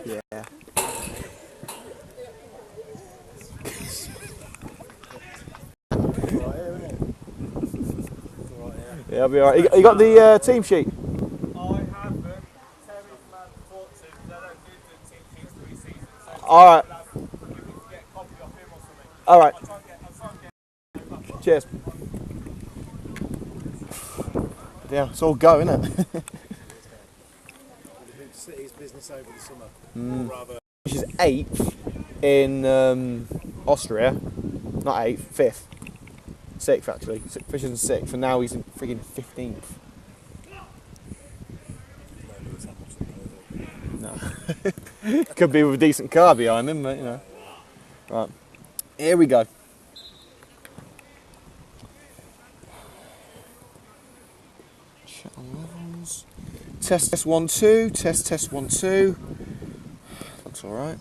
Yeah. Yeah, I'll be alright. You got the team sheet? Alright. Alright. Cheers. Yeah, it's all go, isn't it? City's business over the summer. Which is 8th in Austria. Not 8th, 5th. 6th actually. Fisher's in 6th, and now he's in friggin' 15th. No. Could be with a decent car behind him, but you know. Right. Here we go. Channel levels. Test 1 2. Test 1 2. Looks alright.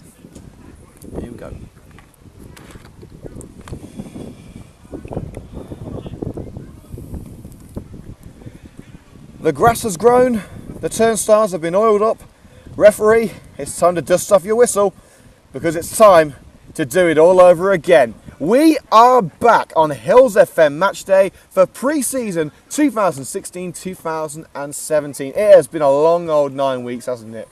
Here we go. The grass has grown, the turnstiles have been oiled up. Referee, it's time to dust off your whistle because it's time to do it all over again. We are back on Hillz FM Matchday for pre-season 2016-2017. It has been a long old 9 weeks, hasn't it?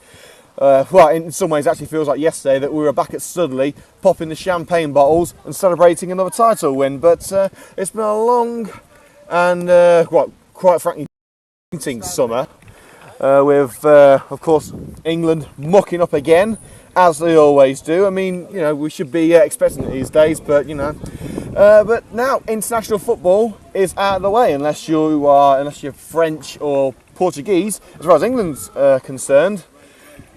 Well, in some ways it actually feels like yesterday that we were back at Dudley popping the champagne bottles and celebrating another title win. But it's been a long and, quite frankly, summer with, of course, England mucking up again, as they always do. I mean, you know, we should be expecting it these days, but, you know. But now international football is out of the way, unless you're French or Portuguese. As far as England's concerned,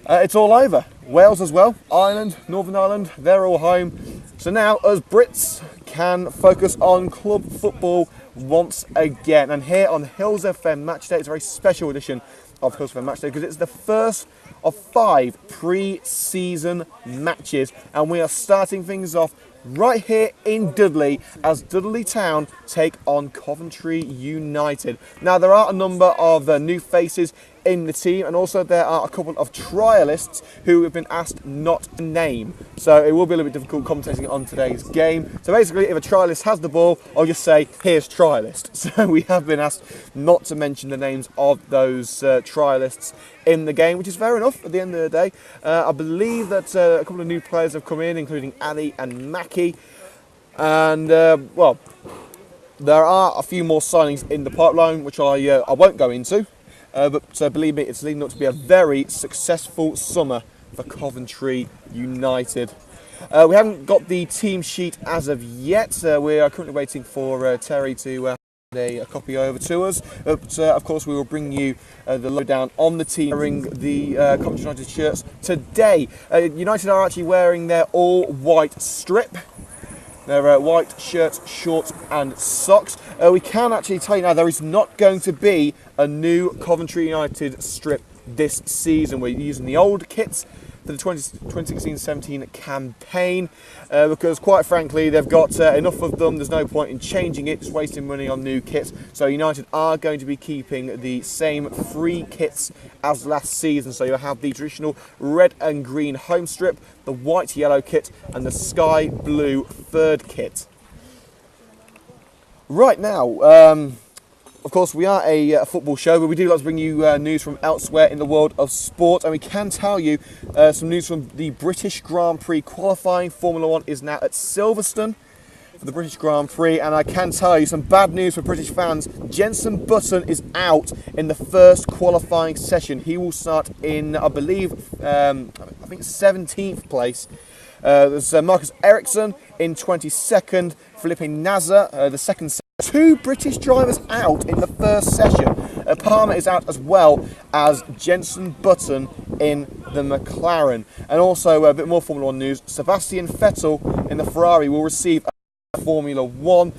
it's all over. Wales as well, Ireland, Northern Ireland, they're all home. So now us Brits can focus on club football once again. And here on Hillz FM Matchday, it's a very special edition of Hillz FM Matchday because it's the first of 5 pre-season matches. And we are starting things off right here in Dudley as Dudley Town take on Coventry United. Now there are a number of new faces in the team, and also there are a couple of trialists who have been asked not to name, so it will be a little bit difficult commentating on today's game. So basically, if a trialist has the ball, I'll just say here's trialist. So we have been asked not to mention the names of those trialists in the game, which is fair enough at the end of the day. I believe that a couple of new players have come in, including Ali and Mackie, and well, there are a few more signings in the pipeline, which I won't go into. But believe me, it's leading up to be a very successful summer for Coventry United. We haven't got the team sheet as of yet. We are currently waiting for Terry to hand a copy over to us. But of course, we will bring you the lowdown on the team wearing the Coventry United shirts today. United are actually wearing their all-white strip. They're white shirts, shorts and socks. We can actually tell you now there is not going to be a new Coventry United strip this season. We're using the old kits for the 2016-17 campaign because quite frankly they've got enough of them. There's no point in changing it, just wasting money on new kits. So United are going to be keeping the same 3 kits as last season. So you'll have the traditional red and green home strip, the white yellow kit and the sky blue third kit. Right now, of course, we are a football show, but we do like to bring you news from elsewhere in the world of sport, and we can tell you some news from the British Grand Prix qualifying. Formula 1 is now at Silverstone for the British Grand Prix, and I can tell you some bad news for British fans. Jenson Button is out in the first qualifying session. He will start in, I believe, I think 17th place. There's Marcus Ericsson in 22nd, Felipe Nasr, the second. 2 British drivers out in the first session. Palmer is out as well as Jenson Button in the McLaren. And also a bit more Formula 1 news. Sebastian Vettel in the Ferrari will receive a Formula 1.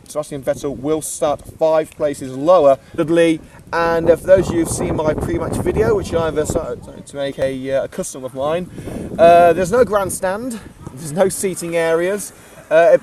Sebastian Vettel will start 5 places lower. Dudley. And for those of you who've seen my pre-match video, which I've started to make a custom of mine, there's no grandstand, there's no seating areas.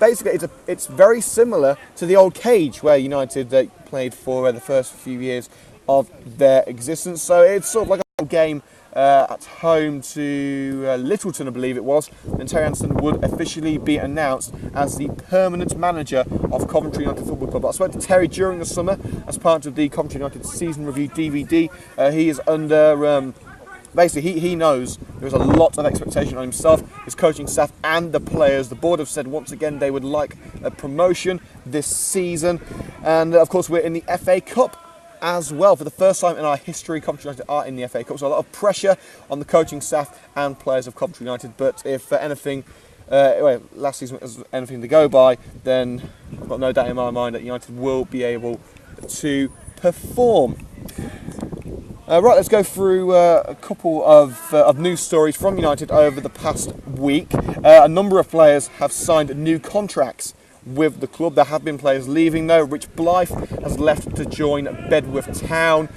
Basically, it's very similar to the old cage where United played for the first few years of their existence. So it's sort of like a game at home to Littleton, I believe it was, then Terry Anderson would officially be announced as the permanent manager of Coventry United Football Club. I spoke to Terry during the summer as part of the Coventry United Season Review DVD. He is under... Basically, he knows there's a lot of expectation on himself, his coaching staff and the players. The board have said once again they would like a promotion this season. And of course we're in the FA Cup as well. For the first time in our history, Coventry United are in the FA Cup. So a lot of pressure on the coaching staff and players of Coventry United. But if anything, last season was anything to go by, then I've got no doubt in my mind that United will be able to perform. Right, let's go through a couple of news stories from United over the past week. A number of players have signed new contracts with the club. There have been players leaving though. Rich Blythe has left to join Bedworth Town.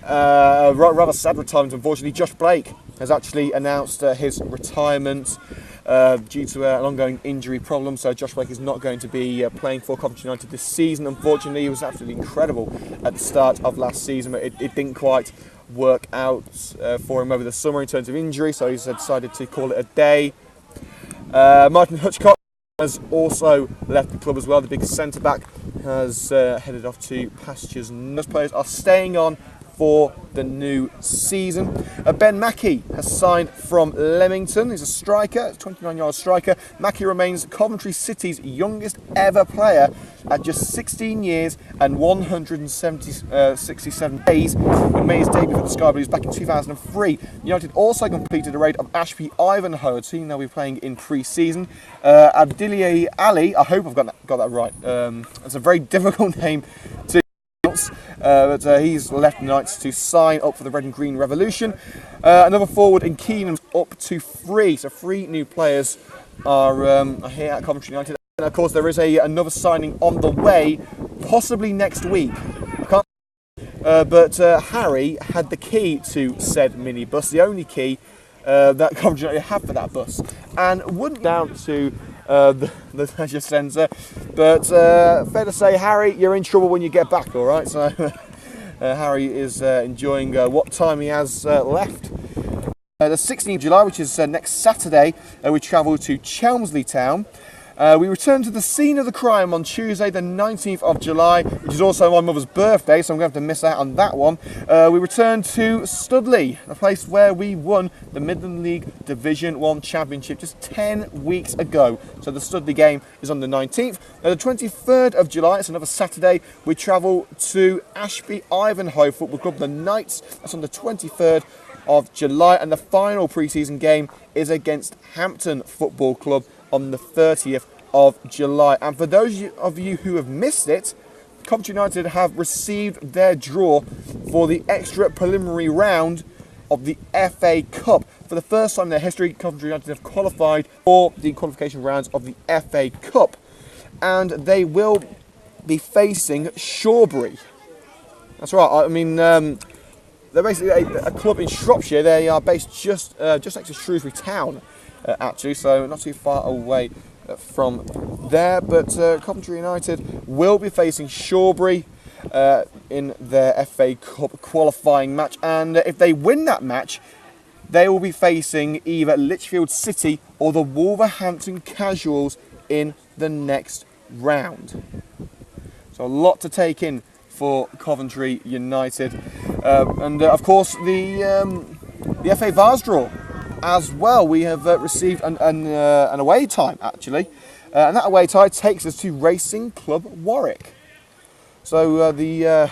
Rather sad retirement, unfortunately. Josh Blake has actually announced his retirement due to an ongoing injury problem. So Josh Blake is not going to be playing for Coventry United this season. Unfortunately, he was absolutely incredible at the start of last season, but it didn't quite work out for him over the summer in terms of injury, so he's decided to call it a day. Martin Hutchcock has also left the club as well. The big centre-back has headed off to pastures. Most players are staying on for the new season. Ben Mackey has signed from Leamington. He's a striker, a 29-yard striker. Mackey remains Coventry City's youngest ever player at just 16 years and 167 days when he made his debut for the Sky Blues back in 2003. United also completed a raid of Ashby Ivanhoe, a team they'll be playing in pre-season. Dudley Ali, I hope I've got that right. It's a very difficult name to but he's left the Knights to sign up for the Red and Green Revolution. Another forward in Keenan's up to 3, so 3 new players are here at Coventry United. And of course there is another signing on the way, possibly next week. But Harry had the key to said minibus, the only key that Coventry United have for that bus, and wouldn't down to the leisure centre, but fair to say, Harry, you're in trouble when you get back, all right? So Harry is enjoying what time he has left. The 16th of July, which is next Saturday, we travel to Chelmsley Town. We return to the scene of the crime on Tuesday, the 19th of July, which is also my mother's birthday, so I'm going to have to miss out on that one. We return to Dudley, a place where we won the Midland League Division 1 Championship just 10 weeks ago. So the Dudley game is on the 19th. The 23rd of July, it's another Saturday, we travel to Ashby Ivanhoe Football Club, the Knights. That's on the 23rd of July, and the final pre-season game is against Hampton Football Club on the 30th of July. And for those of you who have missed it, Coventry United have received their draw for the extra preliminary round of the FA Cup. For the first time in their history, Coventry United have qualified for the qualification rounds of the FA Cup. And they will be facing Shawbury. That's right, I mean, they're basically a club in Shropshire. They are based just next to Shrewsbury Town, actually, so not too far away from there. But Coventry United will be facing Shawbury in their FA Cup qualifying match, and if they win that match, they will be facing either Lichfield City or the Wolverhampton Casuals in the next round. So a lot to take in for Coventry United, and of course the FA Vars draw as well. We have received an away time actually, and that away tie takes us to Racing Club Warwick. So the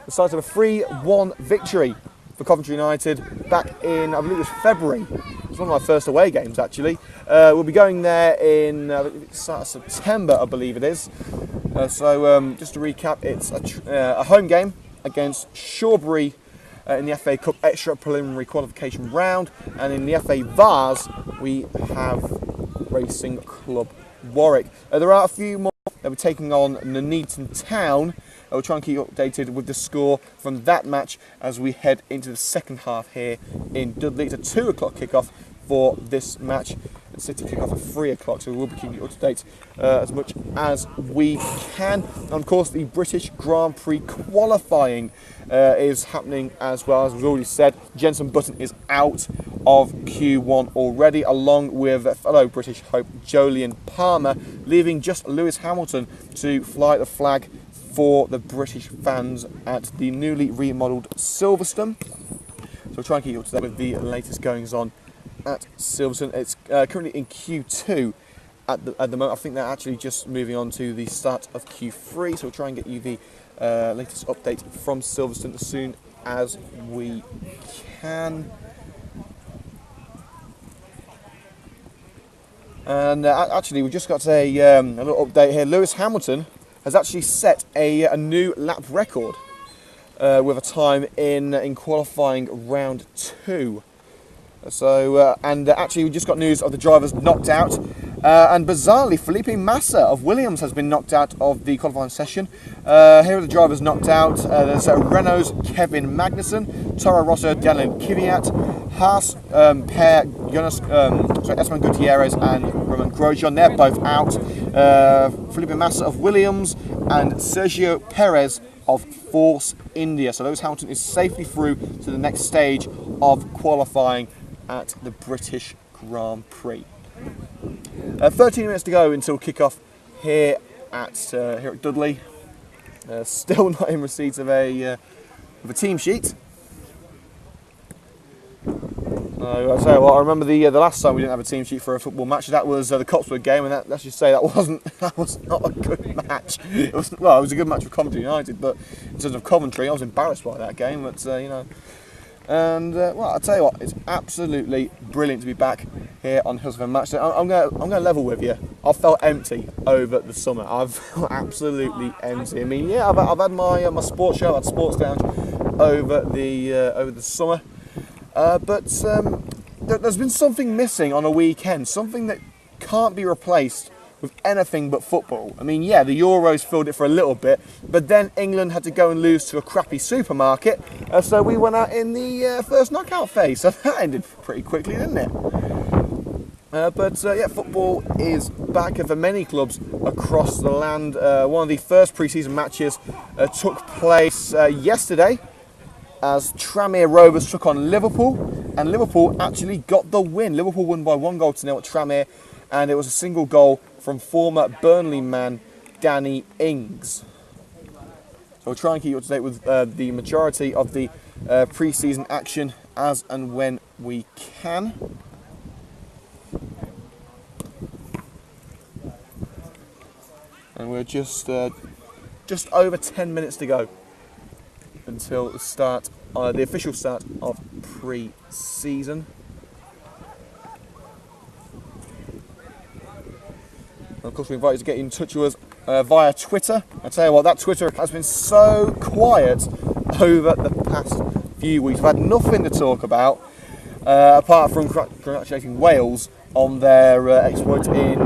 site of a 3-1 victory for Coventry United back in, I believe it was February. It was one of my first away games actually. We'll be going there in the start of September, I believe it is. So just to recap, it's a home game against Shawbury in the FA Cup extra preliminary qualification round, and in the FA Vars we have Racing Club Warwick. There are a few more. They'll be taking on Nuneaton Town. We'll try and keep you updated with the score from that match as we head into the second half here in Dudley. It's a 2 o'clock kickoff for this match. and City kick off at 3 o'clock, so we will be keeping you up to date as much as we can. And of course, the British Grand Prix qualifying is happening as well. As we've already said, Jenson Button is out of Q1 already, along with fellow British hope Jolyon Palmer, leaving just Lewis Hamilton to fly the flag for the British fans at the newly remodelled Silverstone. So we'll try and keep you up to date with the latest goings on at Silverstone. It's currently in Q2 at the moment. I think they're actually just moving on to the start of Q3, so we'll try and get you the latest update from Silverstone as soon as we can. And actually, we just got a little update here. Lewis Hamilton has actually set a new lap record with a time in qualifying round 2. So, and actually, we just got news of the drivers knocked out. And bizarrely, Felipe Massa of Williams has been knocked out of the qualifying session. Here are the drivers knocked out. There's Renault's Kevin Magnussen, Toro Rosso, Dylan Kvyat, Haas, Per Jonas, Esteban Gutierrez and Roman Grosjean. They're both out. Felipe Massa of Williams and Sergio Perez of Force India. So Lewis Hamilton is safely through to the next stage of qualifying at the British Grand Prix. 13 minutes to go until kick-off here at Dudley. Still not in receipt of a team sheet. I'll tell you what, I remember the last time we didn't have a team sheet for a football match. That was the Cotswold game, and let's just say that was not a good match. It was a good match for Coventry United, but in terms of Coventry, I was embarrassed by that game. But and I'll tell you what, it's absolutely brilliant to be back here on Hillz FM Matchday. I'm going to level with you. I felt empty over the summer. I've felt absolutely empty. I mean, yeah, I've had my sports show, I've had Sports Lounge over the summer. But there's been something missing on a weekend, something that can't be replaced with anything but football. I mean, yeah, the Euros filled it for a little bit, but then England had to go and lose to a crappy supermarket, so we went out in the first knockout phase, so that ended pretty quickly, didn't it? But football is back for many clubs across the land. One of the first pre-season matches took place yesterday, as Tranmere Rovers took on Liverpool, and Liverpool actually got the win. Liverpool won by 1-0 at Tranmere, and it was a single goal from former Burnley man Danny Ings. So we'll try and keep you up to date with the majority of the pre-season action as and when we can. And we're just over 10 minutes to go until the start, the official start of pre-season. And of course, we invite you to get in touch with us via Twitter. I tell you what, that Twitter has been so quiet over the past few weeks. We've had nothing to talk about apart from congratulating Wales on their exploit in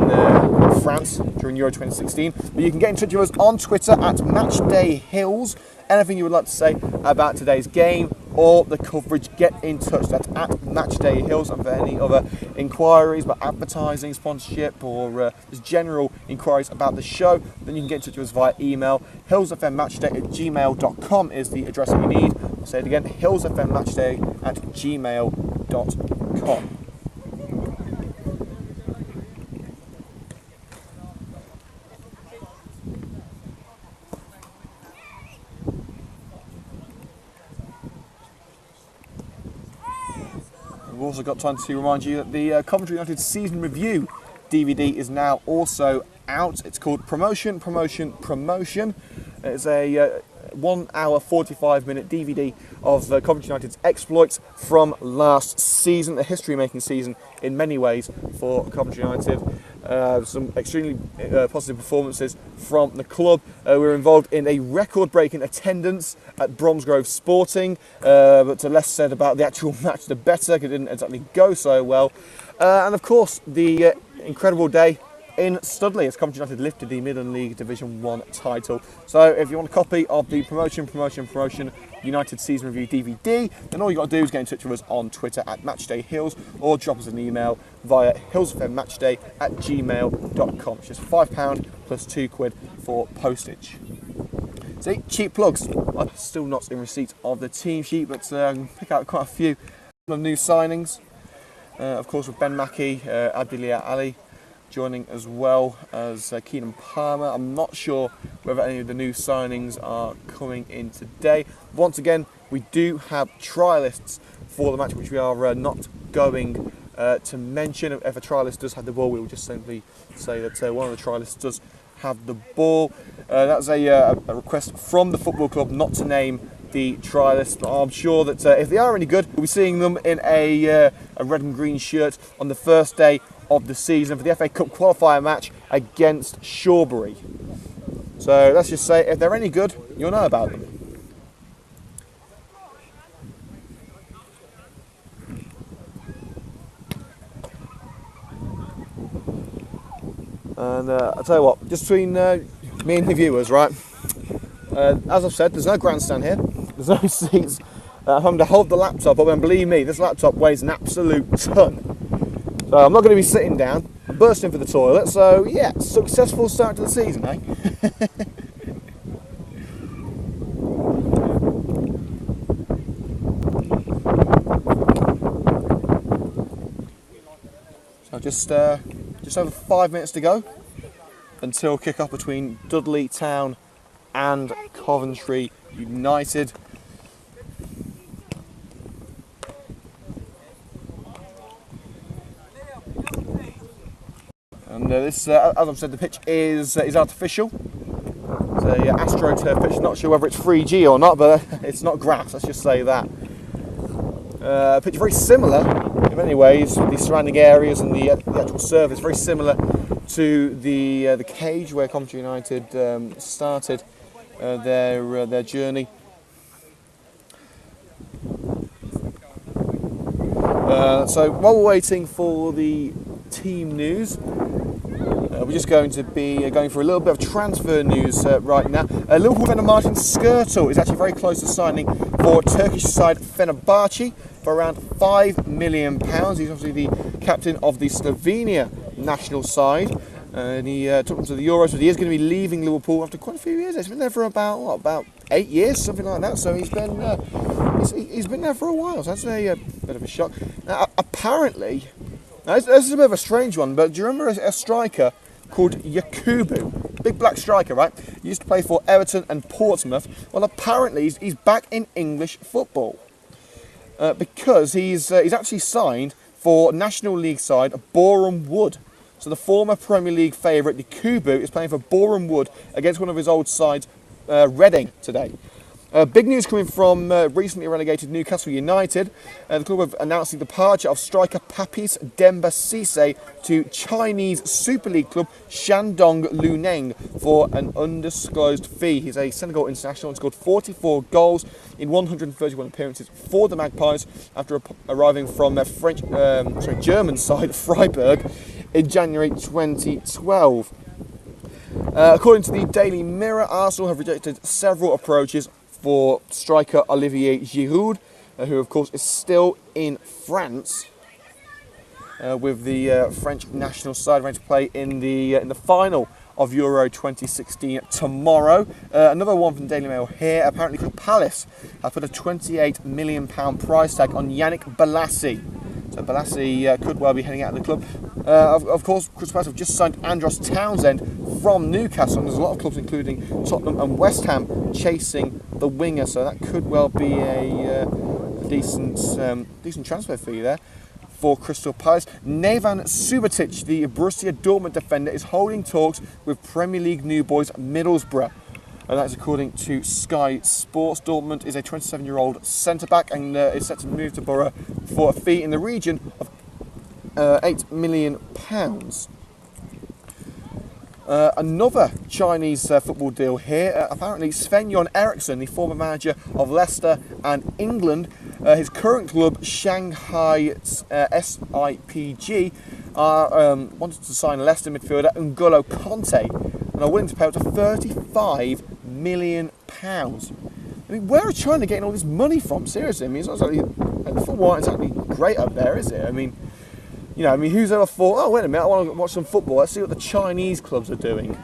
France during Euro 2016. But you can get in touch with us on Twitter at MatchdayHills. Anything you would like to say about today's game or the coverage, get in touch. That's at MatchdayHills. And for any other inquiries about advertising, sponsorship, or just general inquiries about the show, then you can get in touch with us via email. hillsfmmatchday@gmail.com is the address that you need. I'll say it again, hillsfmmatchday@gmail.com. We've also got time to remind you that the Coventry United season review DVD is now also out. It's called Promotion. It's a 1 hour 45-minute DVD of Coventry United's exploits from last season, a history-making season in many ways for Coventry United. Some extremely positive performances from the club. We were involved in a record-breaking attendance at Bromsgrove Sporting, but the less said about the actual match, the better, because it didn't exactly go so well. And of course, the incredible day in Studley as Coventry United lifted the Midland League Division 1 title. So if you want a copy of the promotion United season review DVD, then all you got to do is get in touch with us on Twitter at MatchdayHills or drop us an email via hillsfmmatchday@gmail.com. It's just £5 plus £2 for postage. See, cheap plugs. I'm still not in receipt of the team sheet, but pick out quite a few new signings. Of course, with Ben Mackey, Dudley Ali joining as well as Keenan Palmer. I'm not sure whether any of the new signings are coming in today. Once again, we do have trialists for the match, which we are not going to mention. If a trialist does have the ball, we will just simply say that one of the trialists does have the ball. That's a request from the football club not to name the trialists, but I'm sure that if they are any good, we'll be seeing them in a red and green shirt on the first day of the season for the FA Cup qualifier match against Shawbury. So let's just say if they're any good, you'll know about them. And I'll tell you what, just between me and the viewers, right? As I've said, there's no grandstand here. There's no seats. I'm having to hold the laptop up, and believe me, this laptop weighs an absolute ton. So I'm not going to be sitting down. I'm bursting for the toilet. So yeah, successful start to the season, eh? So just over 5 minutes to go until kick-off between Dudley Town and Coventry United. And this, as I've said, the pitch is artificial. It's a AstroTurf pitch. Not sure whether it's 3G or not, but it's not grass. Let's just say that. Pitch very similar in many ways. The surrounding areas and the actual surface very similar to the cage where Coventry United started their journey. So while we're waiting for the team news, we're just going to be going for a little bit of transfer news right now. Liverpool defender Martin Skrtel is actually very close to signing for Turkish side Fenerbahce for around £5 million. He's obviously the captain of the Slovenia national side, and he took them to the Euros, but he is going to be leaving Liverpool after quite a few years. He's been there for about 8 years, something like that. So he's been there for a while. So that's a bit of a shock. Now, apparently, this is a bit of a strange one, but do you remember a striker called Yakubu? Big black striker, right? He used to play for Everton and Portsmouth. Well, apparently he's back in English football because he's actually signed for National League side Boreham Wood. So the former Premier League favourite Yakubu is playing for Boreham Wood against one of his old sides, Reading, today. Big news coming from recently relegated Newcastle United. The club have announced the departure of striker Papis Demba Cisse to Chinese Super League club Shandong Luneng for an undisclosed fee. He's a Senegal international and scored 44 goals in 131 appearances for the Magpies after arriving from German side Freiburg in January 2012. According to the Daily Mirror, Arsenal have rejected several approaches for striker Olivier Giroud, who of course is still in France with the French national side, ready to play in the final of Euro 2016 tomorrow. Another one from Daily Mail here. Apparently, Crystal Palace have put a £28 million price tag on Yannick Bolasie. So Bolasie could well be heading out of the club. Of course, Crystal Palace have just signed Andros Townsend from Newcastle, and there's a lot of clubs, including Tottenham and West Ham, chasing the winger. So that could well be a decent transfer fee there for Crystal Palace. Nevan Subotic, the Borussia Dortmund defender, is holding talks with Premier League new boys Middlesbrough. And that's according to Sky Sports. Dortmund is a 27-year-old centre-back and is set to move to Borough for a fee in the region of £8 million. Another Chinese football deal here. Apparently, Sven-Jon Eriksson, the former manager of Leicester and England, his current club, Shanghai SIPG, wanted to sign Leicester midfielder N'Golo Kanté and are willing to pay up to £35 million. Now, I mean, where are China getting all this money from? Seriously, I mean, it's not exactly, the football isn't exactly great up there, is it? I mean, who's ever thought, oh, wait a minute, I want to watch some football, let's see what the Chinese clubs are doing.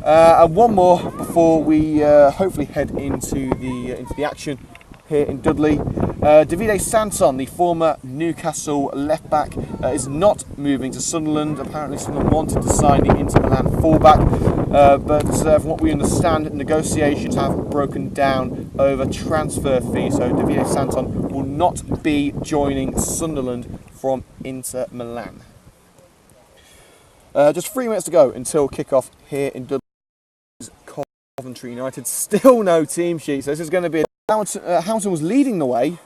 And one more before we hopefully head into the action here in Dudley. Davide Santon, the former Newcastle left-back, is not moving to Sunderland. Apparently Sunderland wanted to sign the Inter Milan full-back, but from what we understand, negotiations have broken down over transfer fees, so Davide Santon will not be joining Sunderland from Inter Milan. Just 3 minutes to go until kick-off here in Dudley. Coventry United, still no team sheet, so this is going to be Hamilton was leading the way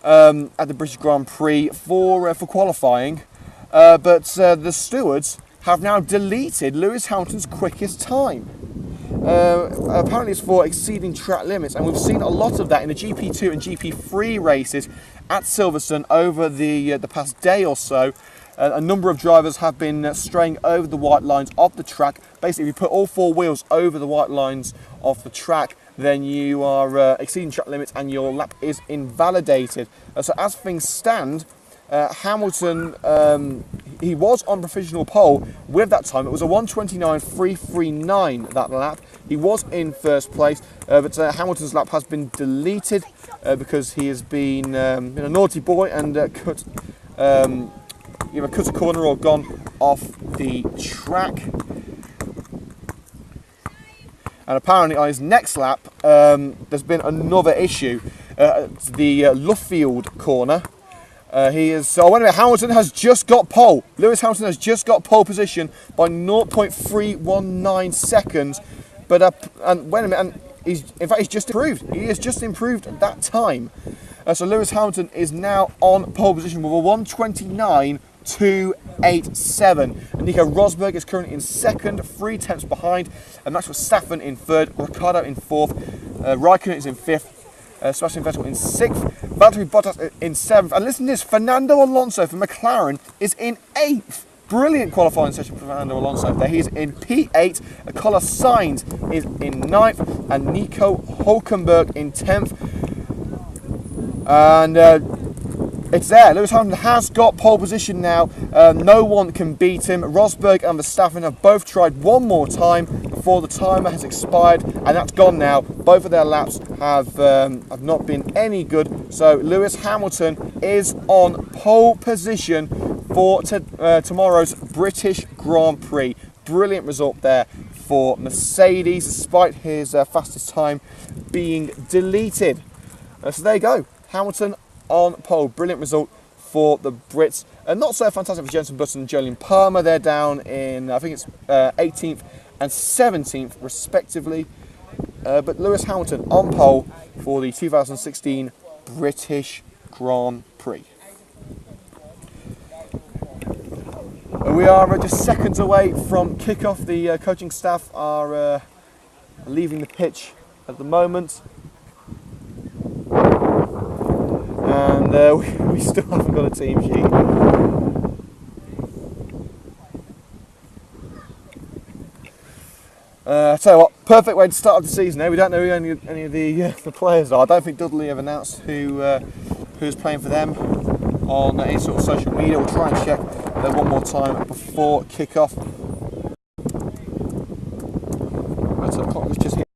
at the British Grand Prix for qualifying, but the stewards have now deleted Lewis Hamilton's quickest time. Apparently it's for exceeding track limits, and we've seen a lot of that in the GP2 and GP3 races at Silverstone over the past day or so. A number of drivers have been straying over the white lines of the track. Basically, if you put all four wheels over the white lines of the track, then you are exceeding track limits and your lap is invalidated. So as things stand, Hamilton, he was on provisional pole with that time. It was a 1:29.339 that lap. He was in first place, but Hamilton's lap has been deleted because he has been a naughty boy and either cut a corner or gone off the track. And apparently on his next lap, there's been another issue. The Luffield corner. Hamilton has just got pole. Lewis Hamilton has just got pole position by 0.319 seconds. But wait a minute, and he's just improved. He has just improved at that time. So Lewis Hamilton is now on pole position with a 1:29.287. Nico Rosberg is currently in second, 3 tenths behind. Max Verstappen in third, Ricciardo in fourth, Raikkonen is in fifth, Sebastian Vettel in sixth, Valtteri Bottas in seventh. And listen to this, Fernando Alonso for McLaren is in eighth. Brilliant qualifying session for Fernando Alonso there. He's in P8, Carlos Sainz is in ninth, and Nico Hülkenberg in 10th. And it's there. Lewis Hamilton has got pole position now. No one can beat him. Rosberg and Verstappen have both tried one more time before the timer has expired, and that's gone now. Both of their laps have not been any good. So Lewis Hamilton is on pole position for tomorrow's British Grand Prix. Brilliant result there for Mercedes, despite his fastest time being deleted. So there you go. Hamilton on pole. Brilliant result for the Brits. Not so fantastic for Jenson Button and Jolyon Palmer. They're down in, I think it's 18th and 17th respectively. But Lewis Hamilton on pole for the 2016 British Grand Prix. We are just seconds away from kick-off. The coaching staff are leaving the pitch at the moment. And we still haven't got a team sheet. Tell you what, perfect way to start off the season. We don't know who any of the players are. I don't think Dudley have announced who's playing for them on any sort of social media. We'll try and check one more time before kick-off. The clock was just hit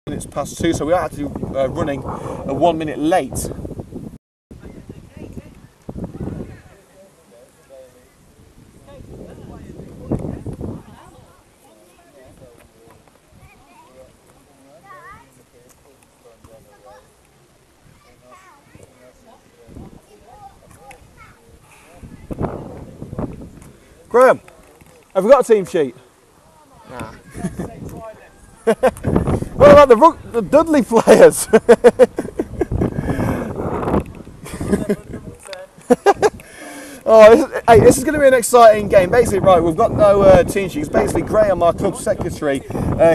minutes past 2, so we are actually running 1 minute late. Graham, have we got a team sheet? Nah. What about the Dudley players? This is going to be an exciting game. Basically, right, we've got no team sheets. Basically, Graham, our club secretary,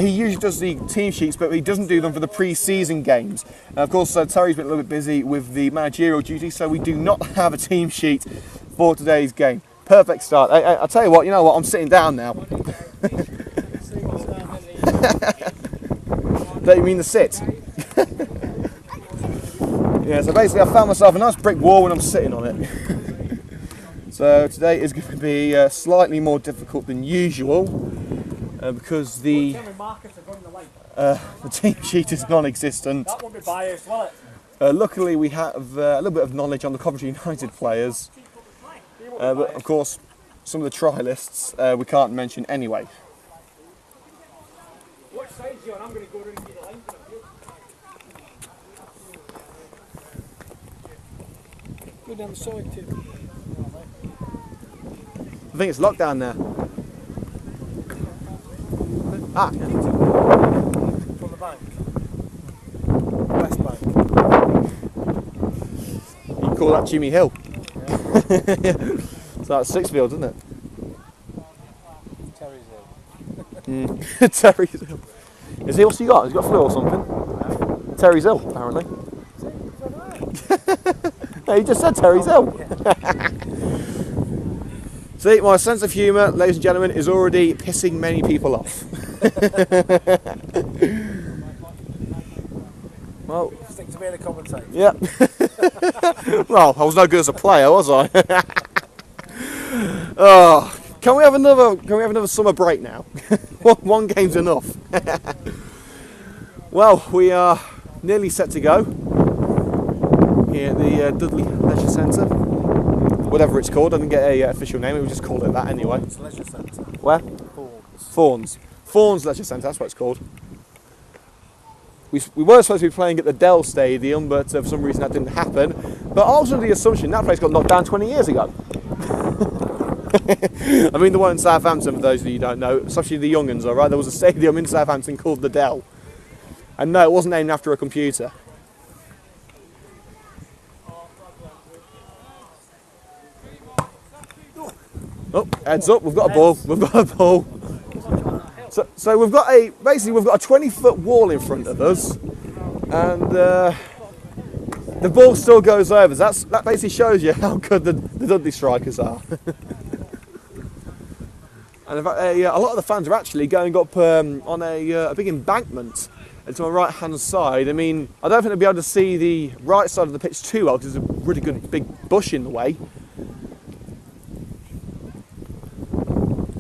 he usually does the team sheets, but he doesn't do them for the pre-season games. Of course, Terry's been a little bit busy with the managerial duties, so we do not have a team sheet for today's game. Perfect start. I'll tell you what, I'm sitting down now. Don't you mean the sit? Yeah, so basically I found myself a nice brick wall when I'm sitting on it. So today is going to be slightly more difficult than usual because the team sheet is non-existent. That won't be biased, will it? Luckily we have a little bit of knowledge on the Coventry United players, but of course some of the trialists we can't mention anyway. What side's you on? I'm going to go around the line for a Go down the side too. I think it's locked down there. Ah, yeah. From the bank. West bank. You can call that Jimmy Hill. Yeah. So that's Sixfield, isn't it? Terry's Terry's Hill. Is he, what's he got? Has he got flu or something? Terry's ill, apparently. No, he just said Terry's ill. See, my sense of humour, ladies and gentlemen, is already pissing many people off. Well, stick to being a commentator. Yeah. Well, I was no good as a player, was I? Oh, can we have another summer break now? One game's enough. Well, we are nearly set to go here at the Dudley Leisure Centre. Whatever it's called, I didn't get a official name, we'll just call it that anyway. It's Leisure Centre. Where? Thorns. Thorns Leisure Centre, that's what it's called. We were supposed to be playing at the Dell Stadium, but for some reason that didn't happen. But I was under the assumption that place got knocked down 20 years ago. I mean the one in Southampton, for those of you who don't know, especially the young uns, alright? There was a stadium in Southampton called the Dell. And no, it wasn't named after a computer. Oh, heads up, we've got a ball, So we've got a 20-foot wall in front of us, and the ball still goes over. That basically shows you how good the Dudley strikers are. And in fact, a lot of the fans are actually going up on a big embankment to my right-hand side. I mean, I don't think they'll be able to see the right side of the pitch too well because there's a really good big bush in the way.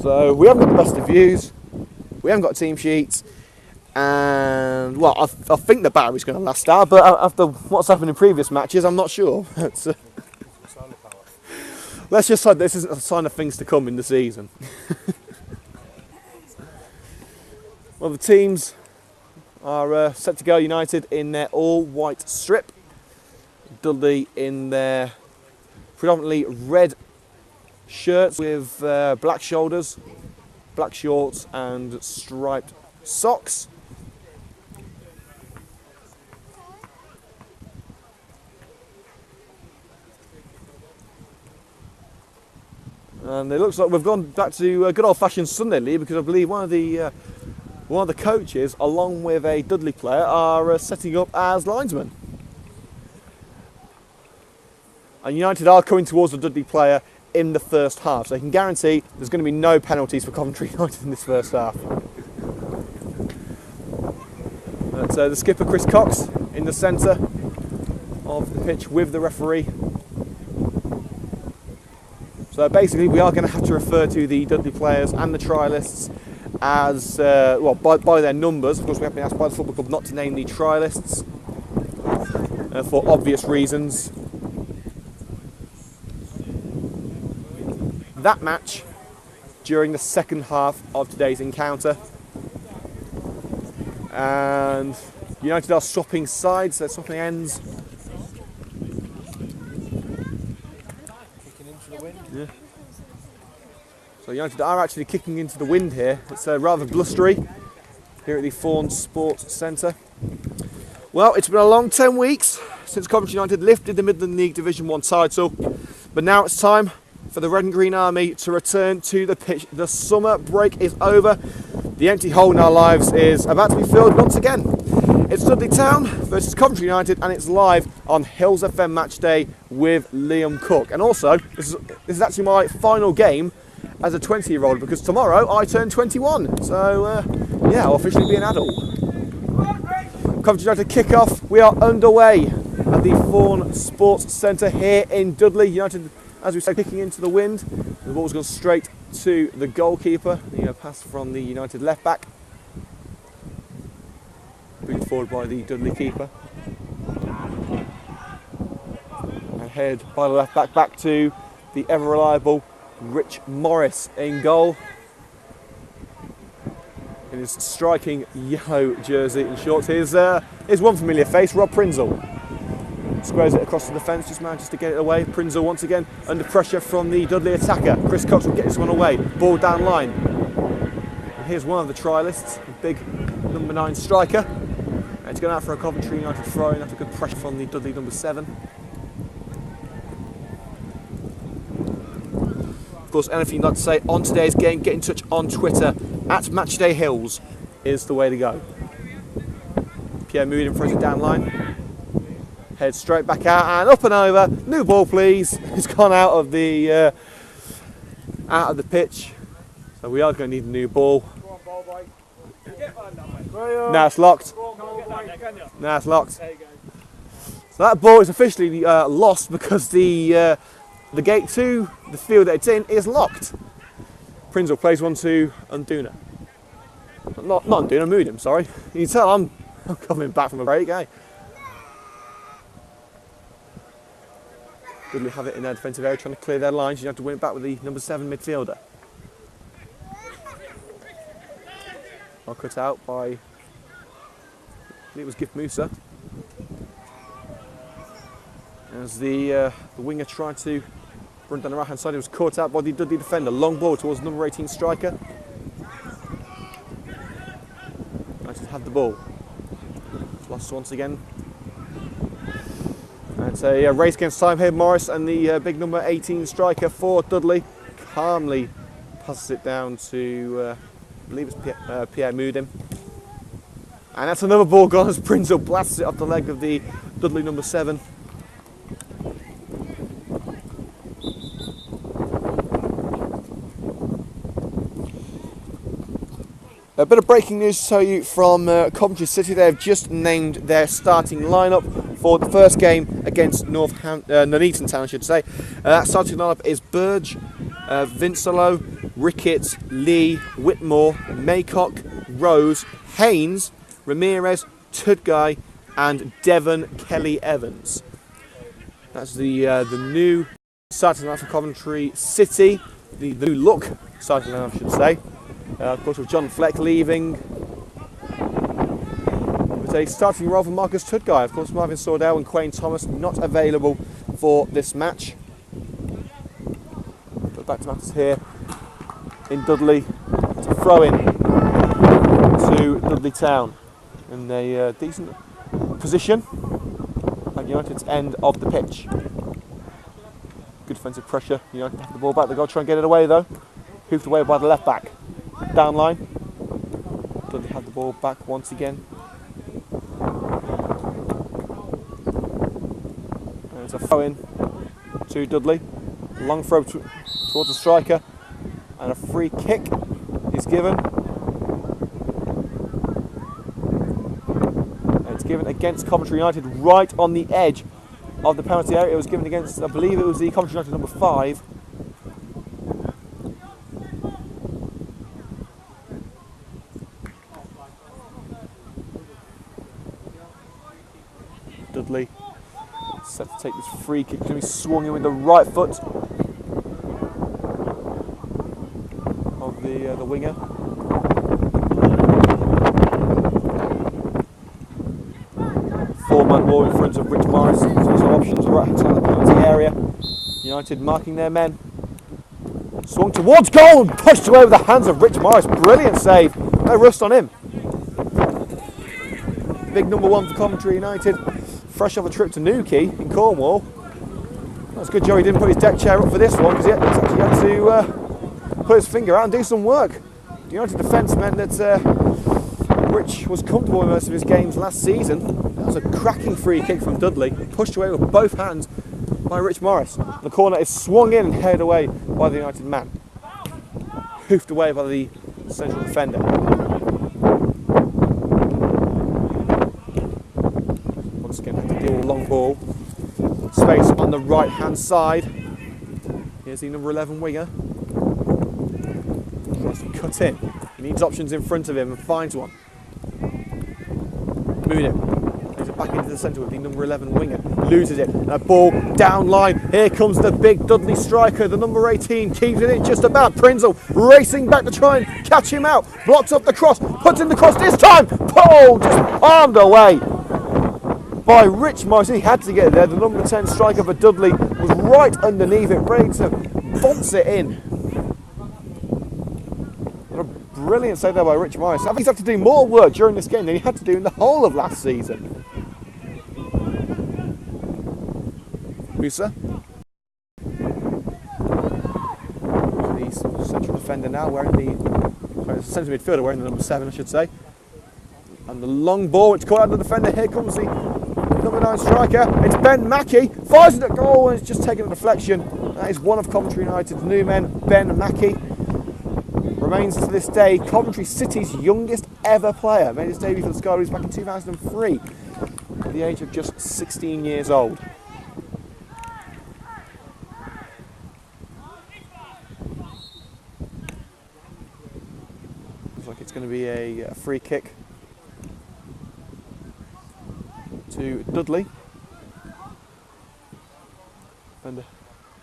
So we haven't got the best of views, we haven't got team sheets, and well, I think the battery's going to last out, but after what's happened in previous matches, I'm not sure. Let's just hope this isn't a sign of things to come in the season. Well, the teams are set to go. United in their all-white strip, Dudley in their predominantly red shirts with black shoulders, black shorts and striped socks. And it looks like we've gone back to good old-fashioned Sunday league because I believe one of the coaches, along with a Dudley player, are setting up as linesmen. And United are coming towards the Dudley player in the first half, so I can guarantee there's going to be no penalties for Coventry United in this first half. But, the skipper Chris Cox in the centre of the pitch with the referee. So basically we are going to have to refer to the Dudley players and the trialists as, well, by their numbers. Of course we have been asked by the football club not to name the trialists for obvious reasons. That match during the second half of today's encounter, and United are swapping sides, they're swapping ends. Kicking into the wind. Yeah. So United are actually kicking into the wind here. It's rather blustery here at the Thorns Sports Centre. Well, it's been a long 10 weeks since Coventry United lifted the Midland League Division 1 title, but now it's time for the Red and Green Army to return to the pitch. The summer break is over. The empty hole in our lives is about to be filled once again. It's Dudley Town versus Coventry United, and it's live on Hillz FM Matchday with Liam Cook. And also, this is actually my final game as a 20-year-old because tomorrow I turn 21. So, yeah, I'll officially be an adult. Coventry United kick-off. We are underway. at the Fawn Sports Centre here in Dudley. United, as we say, kicking into the wind. The ball's gone straight to the goalkeeper. The pass from the United left back. Booted forward by the Dudley keeper. And head by the left back to the ever reliable Rich Morris in goal. In his striking yellow jersey and shorts. Here's one familiar face, Rob Prinzel. Squares it across the defence, just manages to get it away. Prinzel once again under pressure from the Dudley attacker. Chris Cox will get this one away. Ball down line. And here's one of the trialists, the big number 9 striker. And it's going out for a Coventry United throw-in after good pressure from the Dudley number 7. Of course, anything you'd like to say on today's game, get in touch on Twitter at Matchday Hillz is the way to go. Pierre Moodin throws it down line. Head straight back out and up and over. New ball, please. It's gone out of the pitch. So we are going to need a new ball. Now it's locked. Now it's locked. So that ball is officially lost because the gate to the field that it's in is locked. Prinzel plays one to Unduna. Not Unduna, Moodham, sorry. You can tell I'm coming back from a break, eh? Dudley have it in their defensive area, trying to clear their lines. You have to win it back with the number 7 midfielder. Well cut out by, I believe it was Gift Musa. As the winger tried to run down the right hand side, it was caught out by the Dudley defender. Long ball towards number 18 striker. United have the ball. It's lost once again. And it's a race against time here. Morris and the big number 18 striker for Dudley calmly passes it down to, I believe it's Pierre Moodham. And that's another ball gone as Prinzel blasts it off the leg of the Dudley number 7. A bit of breaking news to tell you from Coventry City. They've just named their starting lineup for the first game against Nuneaton Town, I should say. That starting lineup is Burge, Vincelow, Ricketts, Lee, Whitmore, Maycock, Rose, Haynes, Ramirez, Tudguy, and Devon Kelly Evans. That's the new starting lineup for Coventry City. The new look starting lineup, I should say. Of course, with John Fleck leaving, with a starting role for Marcus Tudguy. Of course, Marvin Sordell and Quayne Thomas not available for this match. But back to matters here in Dudley. It's a throw in to Dudley Town in a decent position at United's end of the pitch. Good defensive pressure. United have the ball back. They've got to try and get it away though. Hoofed away by the left back. Down line. Dudley have the ball back once again. And it's a throw in to Dudley. Long throw towards the striker. And a free kick is given. And it's given against Coventry United right on the edge of the penalty area. It was given against, I believe it was the Coventry United number 5. Dudley set to take this free kick. Going to be swung in with the right foot of the winger. 4-man wall in front of Rich Morris. So options right hand side of the penalty area. United marking their men. Swung towards goal and pushed away with the hands of Rich Morris. Brilliant save. No rust on him. Big number 1 for Coventry United. Fresh off a trip to Newquay in Cornwall. That's good job he didn't put his deck chair up for this one because he actually had to put his finger out and do some work. The United defence meant that Rich was comfortable in most of his games last season. That was a cracking free kick from Dudley, pushed away with both hands by Rich Morris. The corner is swung in and headed away by the United man. Hoofed away by the central defender. Once again had to deal with a long ball. Space on the right hand side. Here's the number 11 winger. Tries to cut in. He needs options in front of him and finds one. Moving it. Takes it back into the centre with the number 11 winger. Loses it. And a ball down line. Here comes the big Dudley striker. The number 18 keeps it in just about. Prinzel racing back to try and catch him out. Blocks up the cross. Puts in the cross this time. Paul just armed away by Rich Morris. He had to get there. The number 10 striker for Dudley was right underneath it, ready to bounce it in. What a brilliant save there by Rich Morris. I think he's had to do more work during this game than he had to do in the whole of last season. Musa. The central defender now wearing the centre midfielder wearing the number 7, I should say. And the long ball, it's caught out of the defender. Here comes the number 9 striker. It's Ben Mackey. Fires it at goal and it's just taken a deflection. That is one of Coventry United's new men, Ben Mackey. Remains to this day Coventry City's youngest ever player. Made his debut for the Scarlets back in 2003 at the age of just 16 years old. Looks like it's going to be a free kick to Dudley. And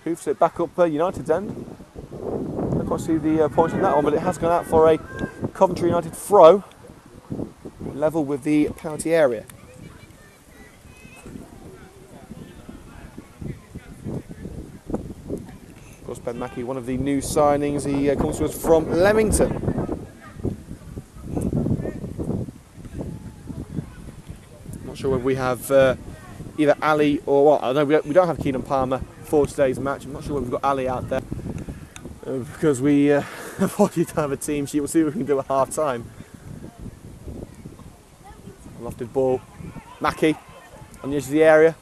hoofs it back up United's end. I can't see the point on that one, but it has gone out for a Coventry United throw, level with the penalty area. Of course, Ben Mackey, one of the new signings. He comes to us from Leamington. Not sure whether we have either Ali or what. I know we don't have Keenan Palmer for today's match. I'm not sure whether we've got Ali out there. Because we unfortunately don't have a team sheet. We'll see what we can do at half time. Lofted ball. Mackey on the edge of the area.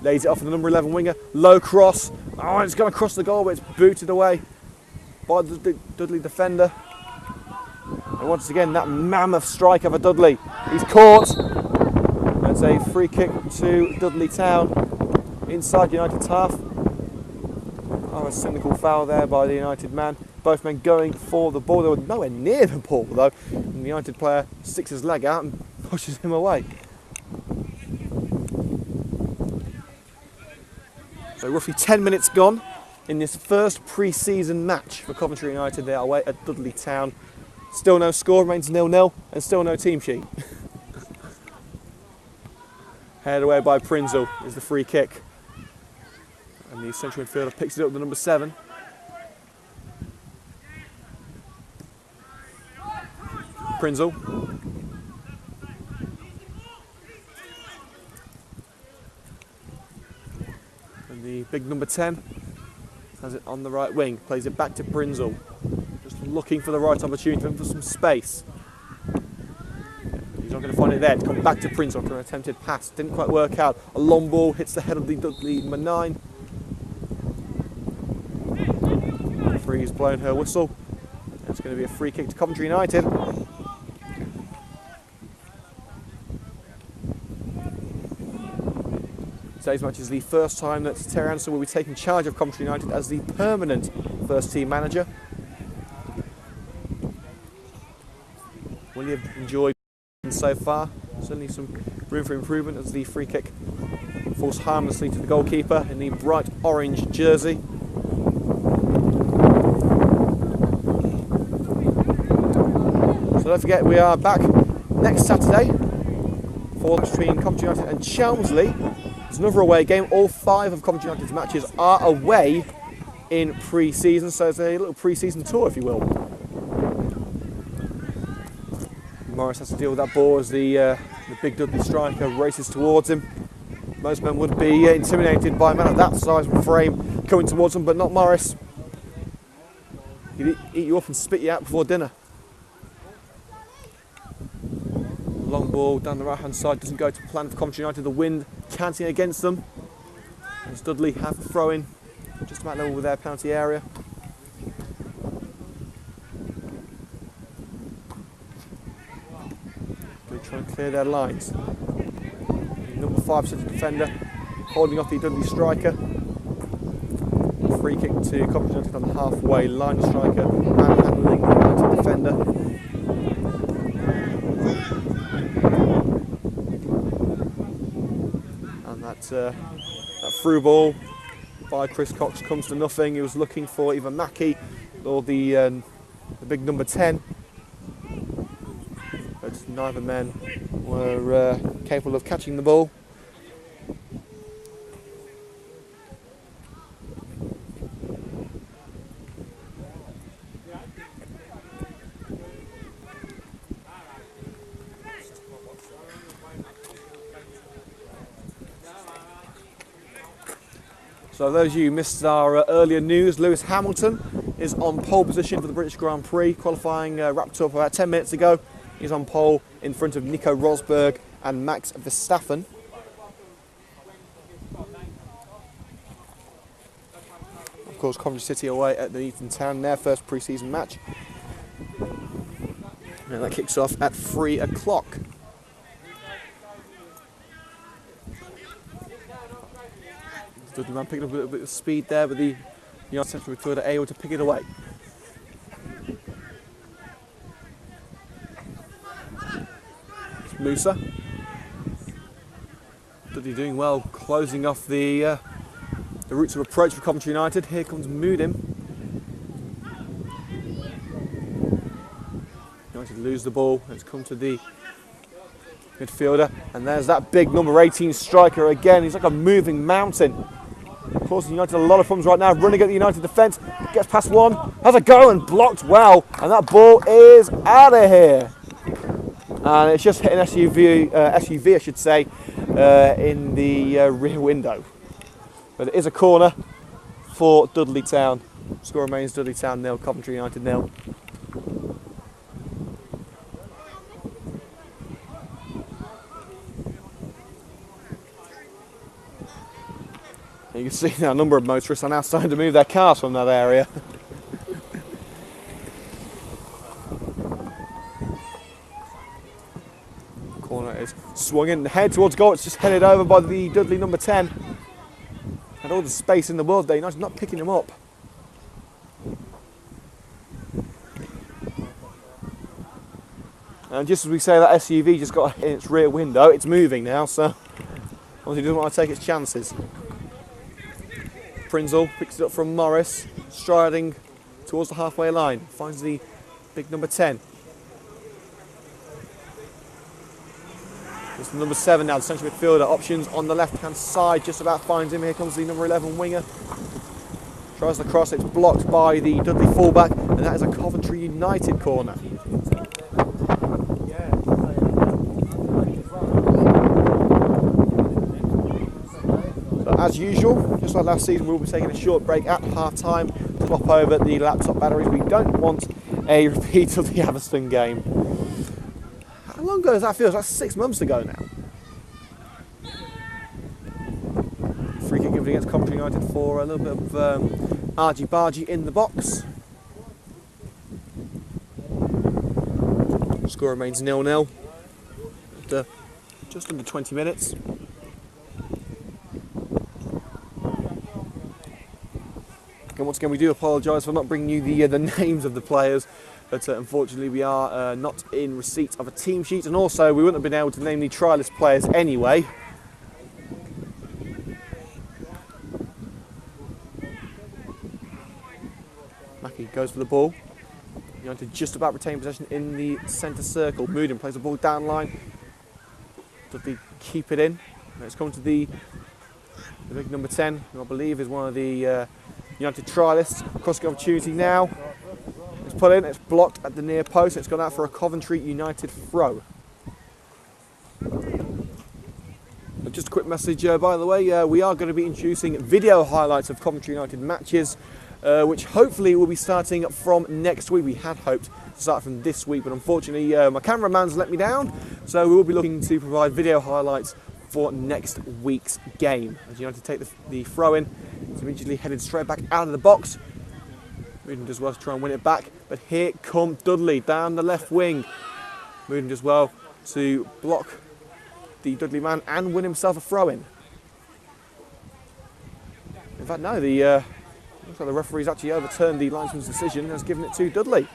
Lays it off for the number 11 winger. Low cross. Oh, it's going to cross the goal, but it's booted away by the Dudley defender. And once again, that mammoth striker for Dudley. He's caught. That's a free kick to Dudley Town inside United's half. Oh, a cynical foul there by the United man. Both men going for the ball. They were nowhere near the ball though. And the United player sticks his leg out and pushes him away. So roughly 10 minutes gone in this first pre-season match for Coventry United. They are away at Dudley Town. Still no score, remains 0-0 and still no team sheet. Headed away by Prinzel is the free kick. And the central midfielder picks it up with the number 7. Prinzel. And the big number 10 has it on the right wing, plays it back to Prinzel. Just looking for the right opportunity, looking for some space. He's not going to find it there. To come back to Prinzel after an attempted pass. Didn't quite work out. A long ball hits the head of the Dudley number 9. Referee's blown her whistle. It's going to be a free kick to Coventry United. Today's match is the first time that Terry Anderson will be taking charge of Coventry United as the permanent first team manager. Will you have enjoyed so far? Certainly some room for improvement as the free kick falls harmlessly to the goalkeeper in the bright orange jersey. So don't forget, we are back next Saturday for between Coventry United and Chelmsley. It's another away game. All 5 of Coventry United's matches are away in pre-season, so it's a little pre-season tour, if you will. Morris has to deal with that ball as the big Dudley striker races towards him. Most men would be intimidated by a man of that size and frame coming towards him, but not Morris. He'd eat you up and spit you out before dinner. Long ball down the right hand side, doesn't go to plan for Coventry United. The wind canting against them. As Dudley have a throw in just about level with their penalty area. They're trying to clear their lines. The number 5 centre defender holding off the Dudley striker. Free kick to Coventry United on the halfway line. Striker manhandling the United defender. And that through ball by Chris Cox comes to nothing. He was looking for either Mackie or the big number 10. But neither men were capable of catching the ball. So those of you who missed our earlier news, Lewis Hamilton is on pole position for the British Grand Prix. Qualifying wrapped up about 10 minutes ago. He's on pole in front of Nico Rosberg and Max Verstappen. Of course, Coventry City away at the Eton Town, their first pre-season match. And that kicks off at 3 o'clock. Dudley man picking up a little bit of speed there, but the United central midfielder able to pick it away. It's Musa. Dudley doing well, closing off the routes of approach for Coventry United. Here comes Moodim. United lose the ball. It's come to the midfielder, and there's that big number 18 striker again. He's like a moving mountain. Causing United a lot of problems right now. Running at the United defence, gets past one, has a go and blocked well, and that ball is out of here. And it's just hit an SUV I should say, in the rear window. But it is a corner for Dudley Town. Score remains Dudley Town 0, Coventry United 0. You can see now a number of motorists are now starting to move their cars from that area. Corner is swung in, head towards goal. It's just headed over by the Dudley number 10. Had all the space in the world there. United not picking him up. And just as we say, that SUV just got in its rear window. It's moving now, so obviously doesn't want to take its chances. Prinzel picks it up from Morris, striding towards the halfway line, finds the big number 10. It's the number 7 now, the central midfielder. Options on the left-hand side, just about finds him. Here comes the number 11 winger. Tries the cross, it's blocked by the Dudley fullback, and that is a Coventry United corner. As usual, just like last season, we'll be taking a short break at half-time to swap over the laptop batteries. We don't want a repeat of the Aviston game. How long ago does that feel? It's like 6 months ago now. Free kick given against Coventry United for a little bit of argy-bargy in the box. Score remains 0-0 after just under 20 minutes. And once again, we do apologise for not bringing you the names of the players, but unfortunately we are not in receipt of a team sheet, and also we wouldn't have been able to name the trialist players anyway. Mackie goes for the ball. United just about retain possession in the centre circle. Moodim plays the ball down line. Dudley keep it in. It's come to the big number 10, who I believe is one of the United trialists. Crossing opportunity now. It's put in, it's blocked at the near post. It's gone out for a Coventry United throw. Just a quick message, by the way, we are going to be introducing video highlights of Coventry United matches, which hopefully will be starting from next week. We had hoped to start from this week, but unfortunately my cameraman's let me down, so we will be looking to provide video highlights for next week's game. As United take the throw in, it's immediately headed straight back out of the box. Moodim does well to try and win it back, but here come Dudley down the left wing. Moodim does well to block the Dudley man and win himself a throw in. In fact, no, looks like the referee's actually overturned the linesman's decision and has given it to Dudley.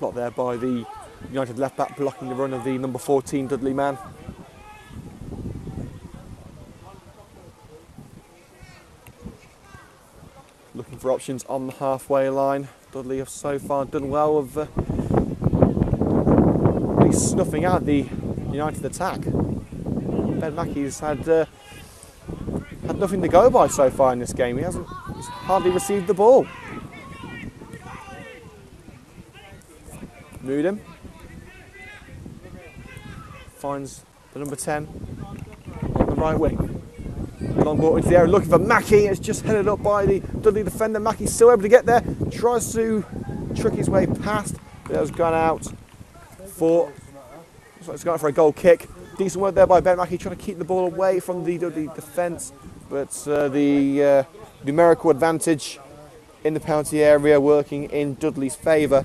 Blocked there by the United left back, blocking the run of the number 14 Dudley man. Looking for options on the halfway line. Dudley have so far done well of really snuffing out the United attack. Ben Mackey's had nothing to go by so far in this game. He's hardly received the ball. Moodham finds the number 10 on the right wing. Long ball into the area looking for Mackey. It's just headed up by the Dudley defender. Mackey still able to get there. Tries to trick his way past. But it has gone out for. Looks like it's gone out for a goal kick. Decent work there by Ben Mackey, trying to keep the ball away from the Dudley defence. But the numerical advantage in the penalty area working in Dudley's favour.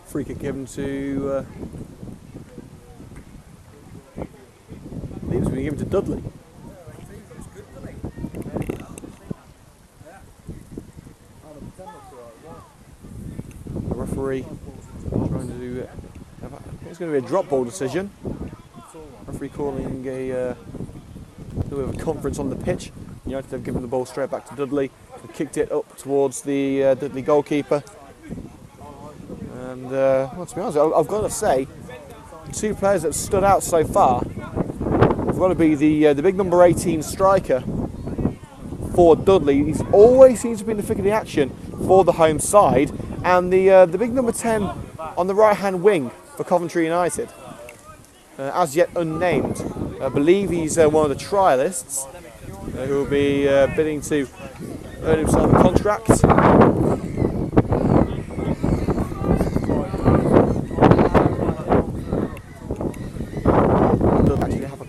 Free kick given to I believe it's been given to Dudley. The referee trying to do it. It's going to be a drop ball decision. Referee calling a little bit of a conference on the pitch. United have given the ball straight back to Dudley. They kicked it up towards the Dudley goalkeeper. And well, to be honest, I've got to say, the two players that have stood out so far have got to be the big number 18 striker for Dudley. He's always seems to be in the thick of the action for the home side, and the big number 10 on the right-hand wing for Coventry United, as yet unnamed. I believe he's one of the trialists who will be bidding to earn himself a contract.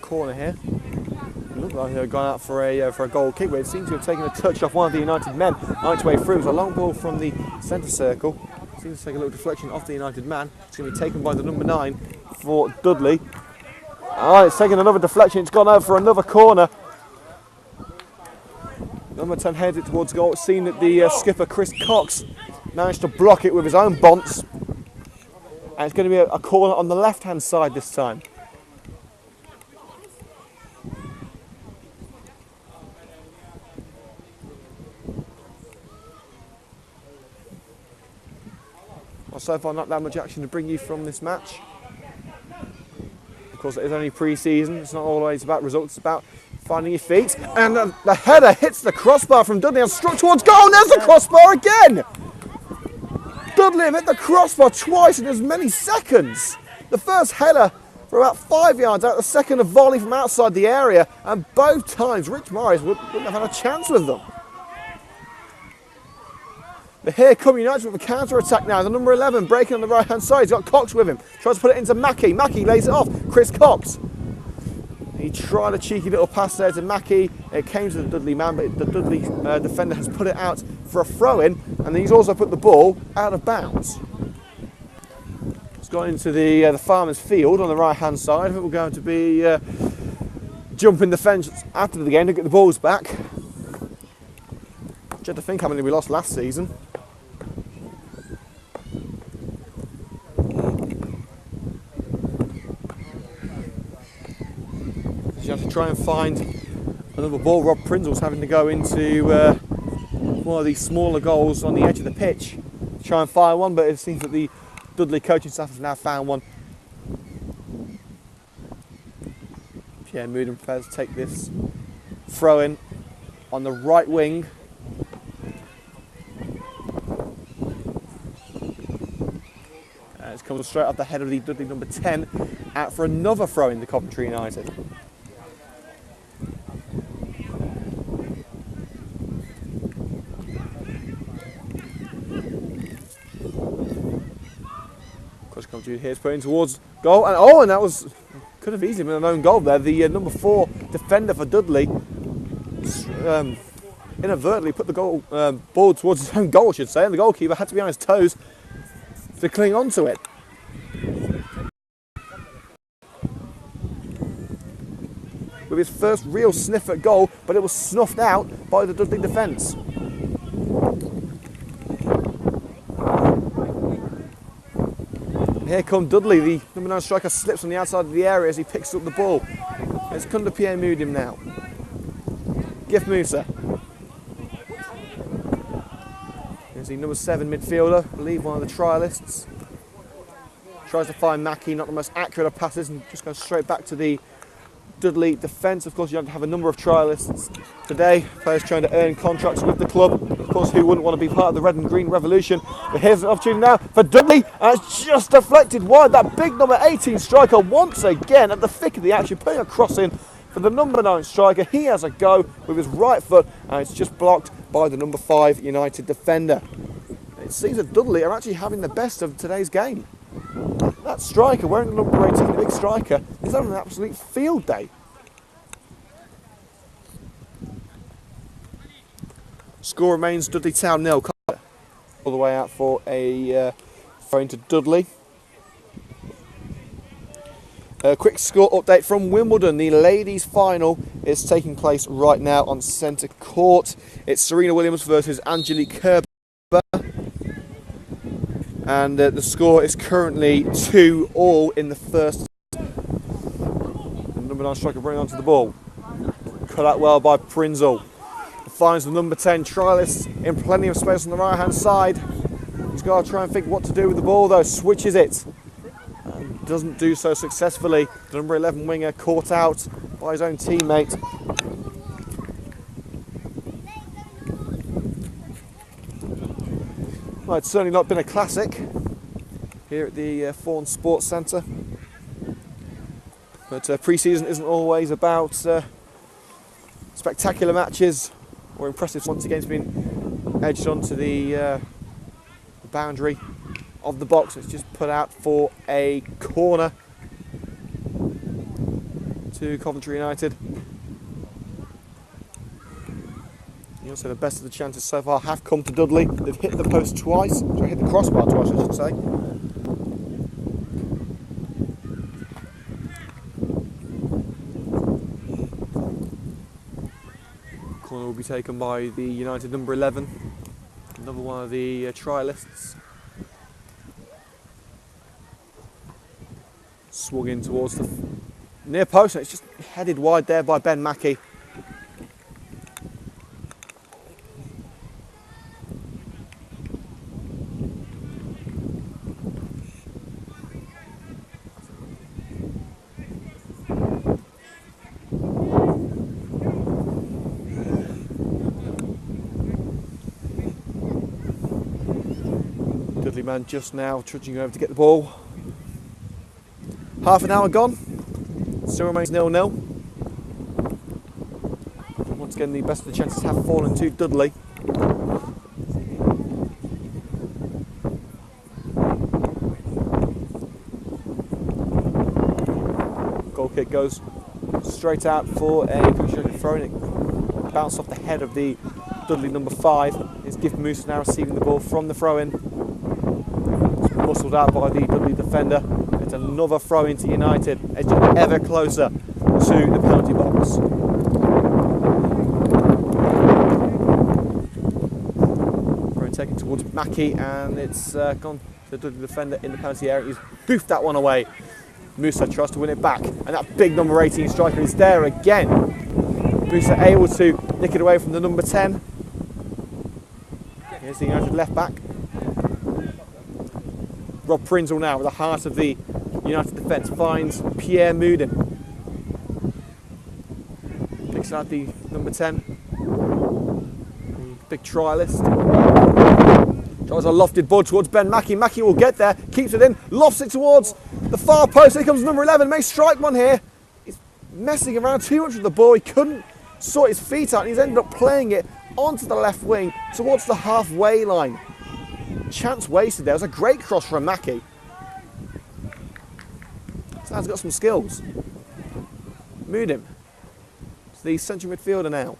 Corner here. It looked like they've gone out for a goal kick, but it seems to have taken a touch off one of the United men on its way through. It was a long ball from the centre circle. Seems to take a little deflection off the United man. It's going to be taken by the number 9 for Dudley. Alright, it's taken another deflection. It's gone over for another corner. Number 10 heads it towards goal. It's seen that the skipper Chris Cox managed to block it with his own bonce. And it's going to be a corner on the left-hand side this time. Well, so far not that much action to bring you from this match. Of course, it is only pre-season. It's not always about results. It's about finding your feet. And the header hits the crossbar from Dudley and struck towards goal. And there's the crossbar again. Dudley hit the crossbar twice in as many seconds. The first header for about 5 yards out. The second a volley from outside the area. And both times Rich Morris wouldn't have had a chance with them. But here come United with a counter-attack now. The number 11 breaking on the right-hand side. He's got Cox with him. Tries to put it into Mackey. Mackey lays it off. Chris Cox. He tried a cheeky little pass there to Mackey. It came to the Dudley man, but the Dudley defender has put it out for a throw-in. And he's also put the ball out of bounds. It's gone into the farmer's field on the right-hand side. I think we're going to be jumping the fence after the game to get the balls back. Just had to think how many we lost last season. You have to try and find another ball. Rob Prindle's having to go into one of these smaller goals on the edge of the pitch to try and find one, but it seems that the Dudley coaching staff have now found one. Pierre Moodham prepares to take this throw in on the right wing. It's coming straight up the head of the Dudley number 10 out for another throw in to Coventry United. Cross Coventry here's put in towards goal, and that was could could have easily been an own goal there. The number 4 defender for Dudley inadvertently put the ball towards his own goal, I should say, and the goalkeeper had to be on his toes to cling on to it. With his first real sniff at goal, but it was snuffed out by the Dudley defence. Here come Dudley, the number 9 striker slips on the outside of the area as he picks up the ball. It's Kunda Pierre Mudim now. Gif Musa. Here's the number 7 midfielder, I believe one of the trialists. Tries to find Mackie, not the most accurate of passes, and just goes straight back to the Dudley defence. Of course, you have the number of trialists today, players trying to earn contracts with the club. Of course, who wouldn't want to be part of the red and green revolution? But here's an opportunity now for Dudley, and it's just deflected wide. That big number 18 striker once again at the thick of the action, putting a cross in for the number 9 striker. He has a go with his right foot, and it's just blocked by the number 5 United defender. It seems that Dudley are actually having the best of today's game. That striker, wearing the number 18, the big striker, is having an absolute field day. Score remains Dudley Town 0. All the way out for a throw into Dudley. A quick score update from Wimbledon. The ladies' final is taking place right now on centre court. It's Serena Williams versus Angelique Kerber. And the score is currently 2-2 in the first. The number 9 striker bringing onto the ball. Cut out well by Prinzel. Finds the number 10 trialist in plenty of space on the right hand side. He's got to try and think what to do with the ball though. Switches it. And doesn't do so successfully. The number 11 winger caught out by his own teammate. Well, it's certainly not been a classic here at the Fawn Sports Centre. But pre-season isn't always about spectacular matches or impressive. Once again, it's been edged onto the boundary of the box. It's just put out for a corner to Coventry United. You also the best of the chances so far have come to Dudley. They've hit the post twice, sorry, hit the crossbar twice, I should say. Corner will be taken by the United number 11, another one of the trialists. Swung in towards the near post, and it's just headed wide there by Ben Mackie. Dudley man just now trudging over to get the ball. Half an hour gone, still remains 0-0. Once again, the best of the chances have fallen to Dudley. Goal kick goes straight out for a throw in. It bounced off the head of the Dudley number 5. It's Gift Moose now receiving the ball from the throw in. It's muscled out by the Dudley defender. It's another throw into United, edging ever closer to the penalty box. Throw taken towards Mackie, and it's gone to the Dudley defender in the penalty area. He's boofed that one away. Musa tries to win it back, and that big number 18 striker is there again. Musa able to nick it away from the number 10. Here's the United left back. Rob Prinzel now with the heart of the United defence finds Pierre Moudin. Picks out the number 10. The big trialist. Tries a lofted ball towards Ben Mackie. Mackie will get there, keeps it in, lofts it towards the far post. Here comes number 11, may strike one here. He's messing around too much with the ball. He couldn't sort his feet out, and he's ended up playing it onto the left wing towards the halfway line. Chance wasted there. It was a great cross from Mackie. This man's got some skills. Moodim. It's the central midfielder now.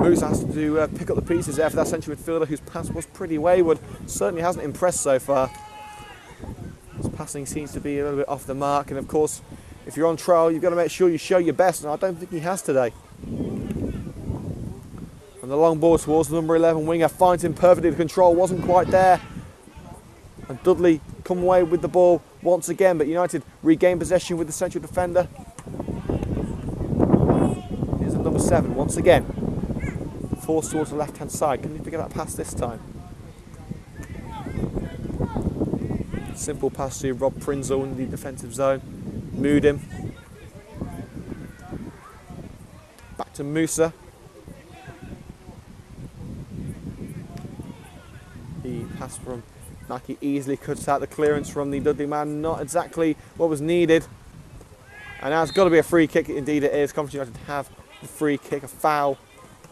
Moose has to pick up the pieces there for that central midfielder whose pass was pretty wayward. Certainly hasn't impressed so far. His passing seems to be a little bit off the mark, and of course, if you're on trial, you've got to make sure you show your best, and I don't think he has today. And the long ball towards the number 11 winger finds him perfectly. The control wasn't quite there. And Dudley come away with the ball once again, but United regain possession with the central defender. Here's the number 7 once again. Forced towards the left-hand side. Can he pick that pass this time? Simple pass to Rob Prinzel in the defensive zone. Moved him. Back to Musa. The pass from Naki easily cuts out the clearance from the Dudley man. Not exactly what was needed. And now it's got to be a free kick. Indeed it is. Coventry United have the free kick. A foul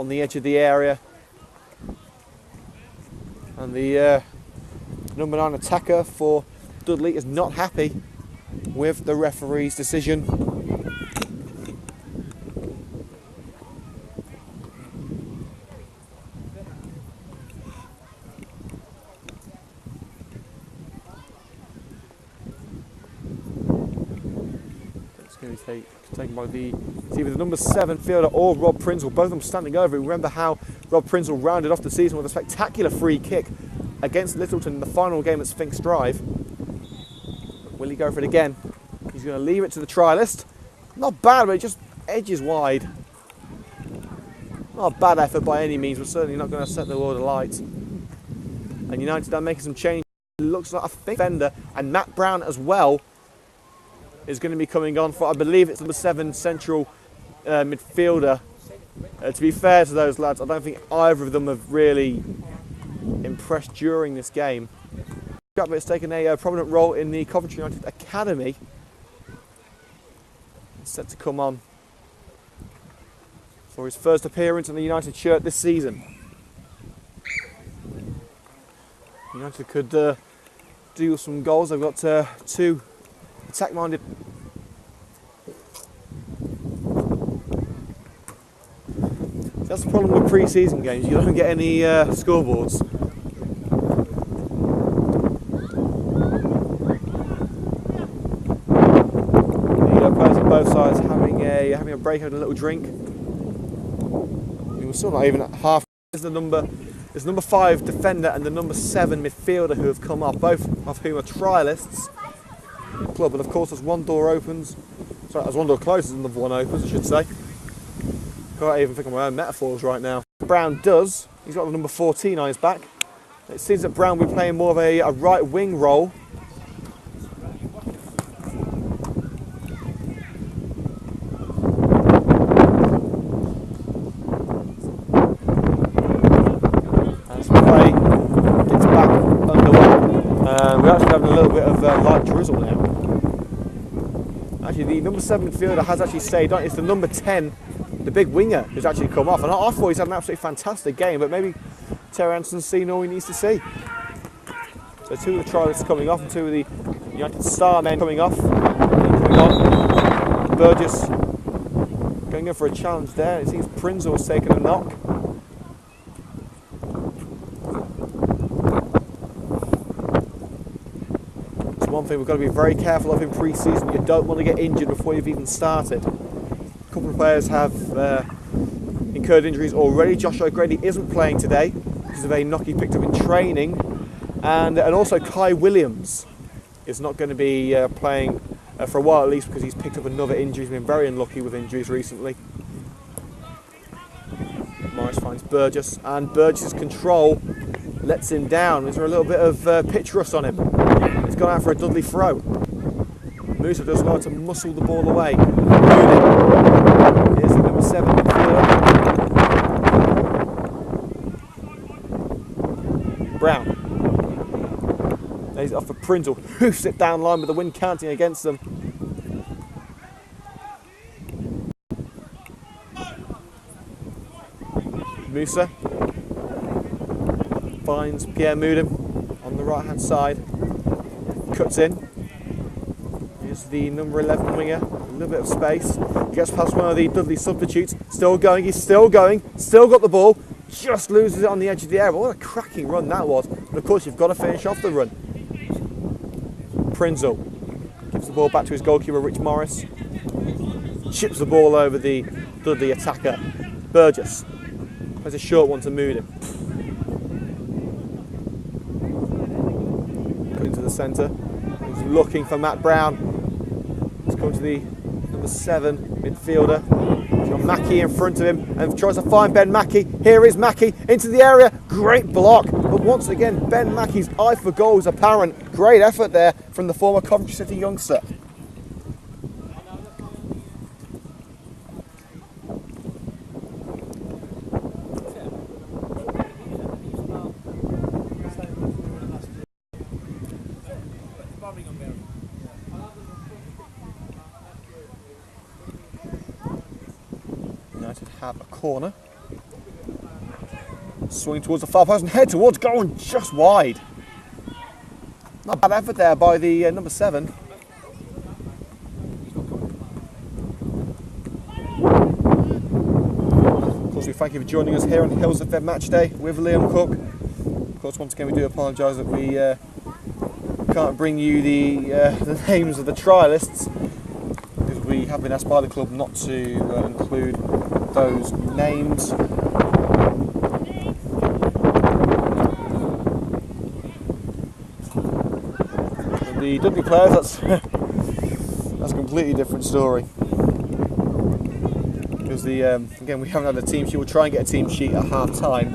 on the edge of the area. And the number 9 attacker for Dudley is not happy with the referee's decision. It's going to be taken by it's either the number 7 fielder or Rob Prinzel, both of them standing over. Remember how Rob Prinzel rounded off the season with a spectacular free kick against Littleton in the final game at Sphinx Drive. Will he go for it again? He's going to leave it to the trialist. Not bad, but it just edges wide. Not a bad effort by any means, but certainly not going to set the world alight. And United are making some change. It looks like, I think, defender and Matt Brown as well is going to be coming on for, I believe it's number 7 central midfielder. To be fair to those lads, I don't think either of them have really impressed during this game. Gapman has taken a prominent role in the Coventry United Academy. He's set to come on for his first appearance in the United shirt this season. United could do some goals. They've got 2 attack-minded. That's the problem with pre-season games. You don't get any scoreboards. Players on both sides having a break, having a little drink. We're still not even at half. There's the number 5 defender and the number 7 midfielder who have come off, both of whom are trialists. Club, and of course, as one door opens, sorry, as one door closes, another one opens, I should say. Can't even think of my own metaphors right now. Brown does. He's got the number 14 on his back. It seems that Brown will be playing more of a right wing role. As play gets back underway. We're actually having a little bit of light drizzle now. Actually, the number 7 midfielder has actually stayed on. It's the number 10, the big winger, who's actually come off. And I thought he's had an absolutely fantastic game, but maybe Terry Anson's seen all he needs to see. So 2 of the trialists coming off and 2 of the United star men coming off. Coming on. Burgess going in for a challenge there. It seems Prinzel has taken a knock. One thing we've got to be very careful of in pre-season. You don't want to get injured before you've even started. A couple of players have incurred injuries already. Josh O'Grady isn't playing today because of a knock he picked up in training, and also Kai Williams is not going to be playing for a while, at least, because he's picked up another injury. He's been very unlucky with injuries recently. Morris finds Burgess, and Burgess's control lets him down. Is there a little bit of pitch rust on him? He's gone out for a Dudley throw. Musa does well to muscle the ball away. Here's the number 7 midfielder. Brown. He's off for Prinzel. Hoofs it down line with the wind counting against them. Musa finds Pierre Moudin on the right hand side. Cuts in. Here's the number 11 winger. A little bit of space. Gets past one of the Dudley substitutes. Still going. He's still going. Still got the ball. Just loses it on the edge of the area. What a cracking run that was. And of course, you've got to finish off the run. Prinzel gives the ball back to his goalkeeper, Rich Morris. Chips the ball over the Dudley attacker, Burgess. There's a short one to move him. Put into the centre. He's looking for Matt Brown. He's come to the number 7 midfielder. He's got Mackey in front of him and tries to find Ben Mackey. Here is Mackey into the area. Great block. But once again, Ben Mackey's eye for goal is apparent. Great effort there from the former Coventry City youngster. United have a corner. Swing towards the far post and head towards goal and just wide. Not bad effort there by the number 7. Of course, we thank you for joining us here on Hillz FM Matchday with Liam Cook. Of course, once again, we do apologise that we can't bring you the names of the trialists because we have been asked by the club not to include those names. The Dudley players, that's a completely different story. Because again, we haven't had a team sheet. We'll try and get a team sheet at half time.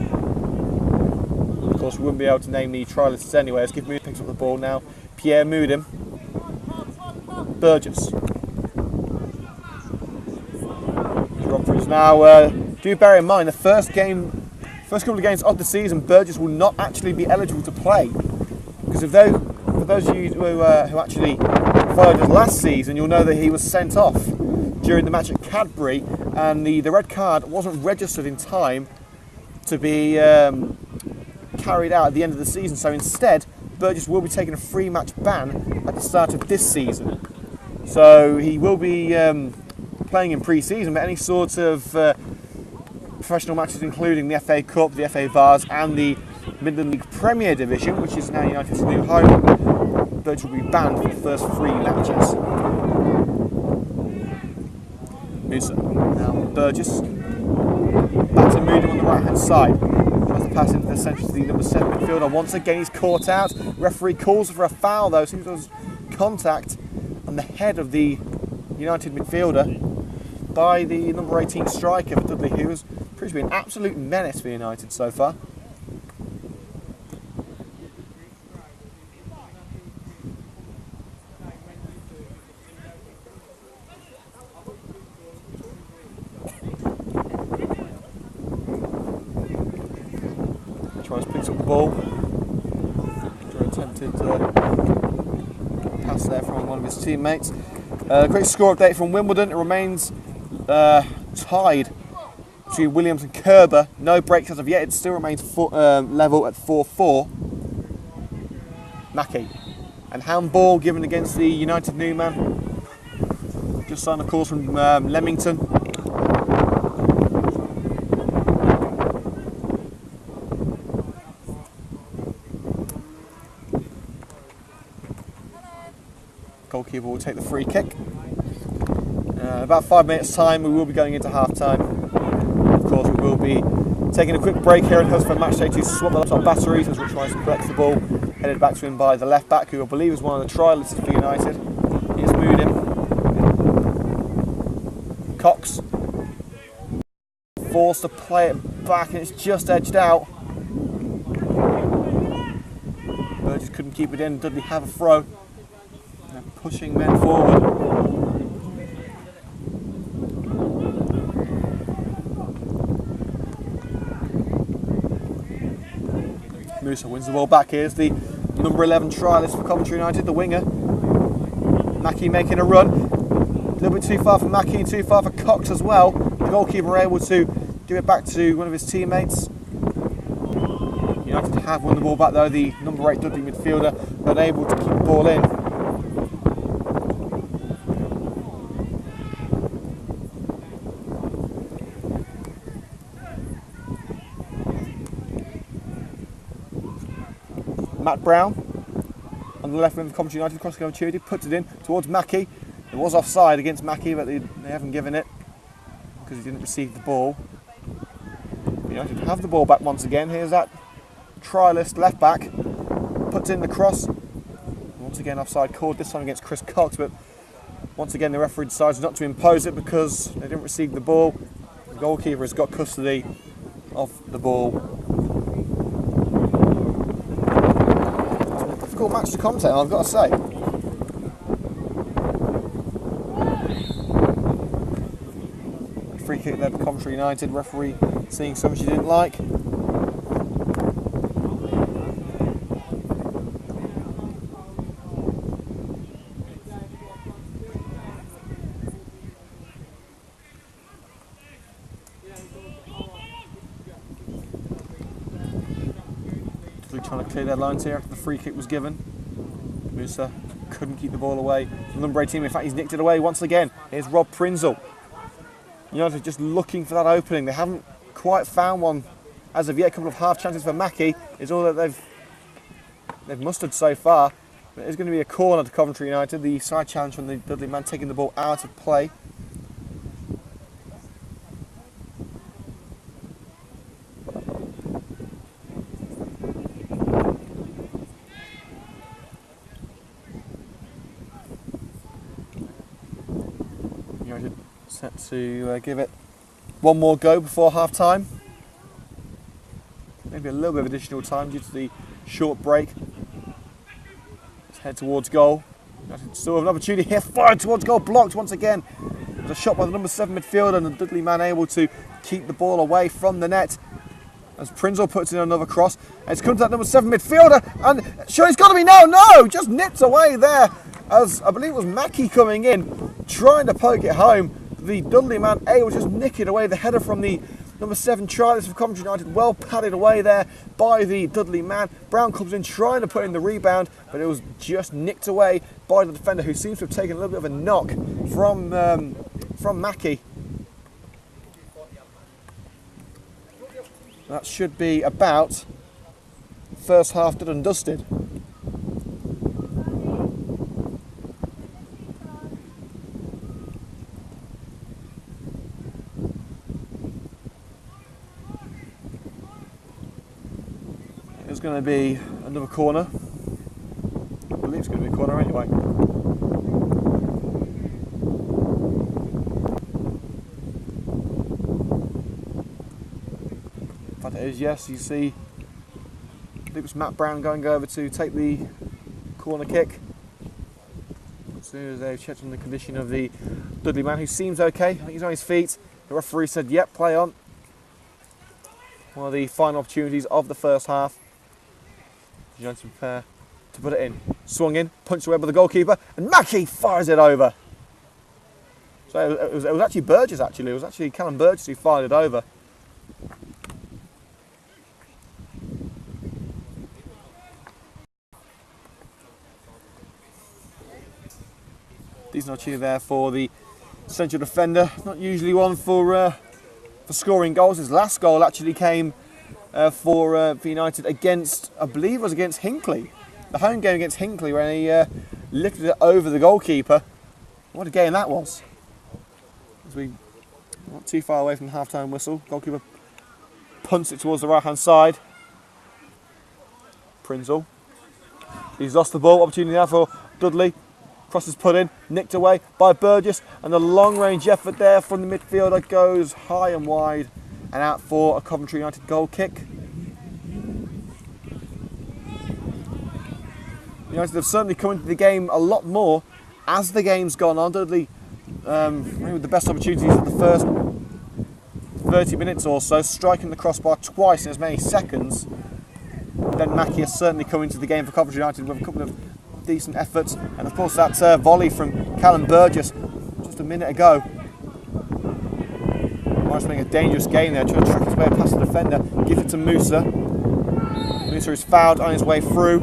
Of course, we wouldn't be able to name the trialists anyway. Let's give Moody picks up the ball now. Pierre Moodim. Burgess. Now, do bear in mind the first couple of games of the season, Burgess will not actually be eligible to play. Because for those of you who actually followed us last season, you'll know that he was sent off during the match at Cadbury, and the red card wasn't registered in time to be carried out at the end of the season. So instead, Burgess will be taking a 3-match ban at the start of this season. So he will be playing in pre-season, but any sort of professional matches, including the FA Cup, the FA Vars, and the Midland League Premier Division, which is now United's new home, Burgess will be banned for the first 3 matches. Musa, now Burgess, back to Moody on the right hand side. Tries to pass into the centre to the number 7 midfielder. Once again, he's caught out. Referee calls for a foul though, so he does contact on the head of the United midfielder by the number 18 striker for Dudley, who has proved to be an absolute menace for United so far. Tries to pick up the ball. Attempted pass there from one of his teammates. Great score update from Wimbledon. It remains tied between Williams and Kerber. No breaks as of yet. It still remains level at 4-4. Mackey. And handball given against the United new man. Just signed a call from Leamington. Goalkeeper will take the free kick. About 5 minutes time we will be going into half time. Of course we will be taking a quick break here at Hillz FM Matchday to swap the laptop batteries as we try to collect the ball. Headed back to him by the left back, who I believe is one of the trialists for United. He's moved him. Cox. Forced to play it back and it's just edged out. Burgess couldn't keep it in. Dudley have a throw. They're pushing men forward. Musa wins the ball back. Here's the number 11 trialist for Coventry United, the winger. Mackey making a run. A little bit too far for Mackey, too far for Cox as well. The goalkeeper able to do it back to one of his teammates. United have won the ball back though, the number 8 Dudley midfielder, unable to keep the ball in. Matt Brown on the left wing of Coventry United, crossing opportunity, puts it in towards Mackie. It was offside against Mackie, but they haven't given it because he didn't receive the ball. United have the ball back once again. Here's that trialist left back, puts in the cross. Once again offside called, this time against Chris Cox, but once again the referee decides not to impose it because they didn't receive the ball. The goalkeeper has got custody of the ball. Difficult match to commentate on, I've got to say. Free kick there for Coventry United, referee seeing something she didn't like. Trying to clear their lines here after the free kick was given. Musa couldn't keep the ball away from number 18. In fact, he's nicked it away once again. Here's Rob Prinzel. United just looking for that opening. They haven't quite found one as of yet. A couple of half chances for Mackie is all that they've mustered so far. But it's going to be a corner to Coventry United. The side challenge from the Dudley man taking the ball out of play. United set to give it one more go before half time. Maybe a little bit of additional time due to the short break. Let's head towards goal. United still have an opportunity here, fired towards goal, blocked once again. There's a shot by the number 7 midfielder and the Dudley man able to keep the ball away from the net. As Prinzel puts in another cross, and it's come to that number 7 midfielder, and sure, it's got to be now. No, just nipped away there. As I believe it was Mackie coming in, trying to poke it home. The Dudley man able to just nick it away. The header from the number 7 trialist of Coventry United, well padded away there by the Dudley man. Brown comes in trying to put in the rebound, but it was just nicked away by the defender, who seems to have taken a little bit of a knock from Mackie. That should be about first half done and dusted. It's going to be another corner. I believe it's going to be a corner anyway. In fact, it is, yes. You see, I think it was Matt Brown going over to take the corner kick. As soon as they've checked on the condition of the Dudley man, who seems okay. I think he's on his feet. The referee said, yep, play on. One of the final opportunities of the first half. United prepare to put it in. Swung in, punched away by the goalkeeper, and Mackie fires it over. So it was actually Burgess, actually. It was actually Callum Burgess who fired it over. Decent opportunity there for the central defender. Not usually one for scoring goals. His last goal actually came for United against, I believe it was against Hinckley. The home game against Hinckley, when he lifted it over the goalkeeper. What a game that was. As we not too far away from the half-time whistle. Goalkeeper punts it towards the right-hand side. Prinzel. He's lost the ball. Opportunity now for Dudley. Cross is put in, nicked away by Burgess, and the long-range effort there from the midfielder goes high and wide and out for a Coventry United goal kick. United have certainly come into the game a lot more as the game's gone on. Dudley with the best opportunities of the first 30 minutes or so, striking the crossbar twice in as many seconds. Then Mackie has certainly come into the game for Coventry United with a couple of decent efforts, and of course that volley from Callum Burgess just a minute ago. Marsh playing a dangerous game there, trying to track his way past the defender, gives it to Musa. Musa is fouled on his way through.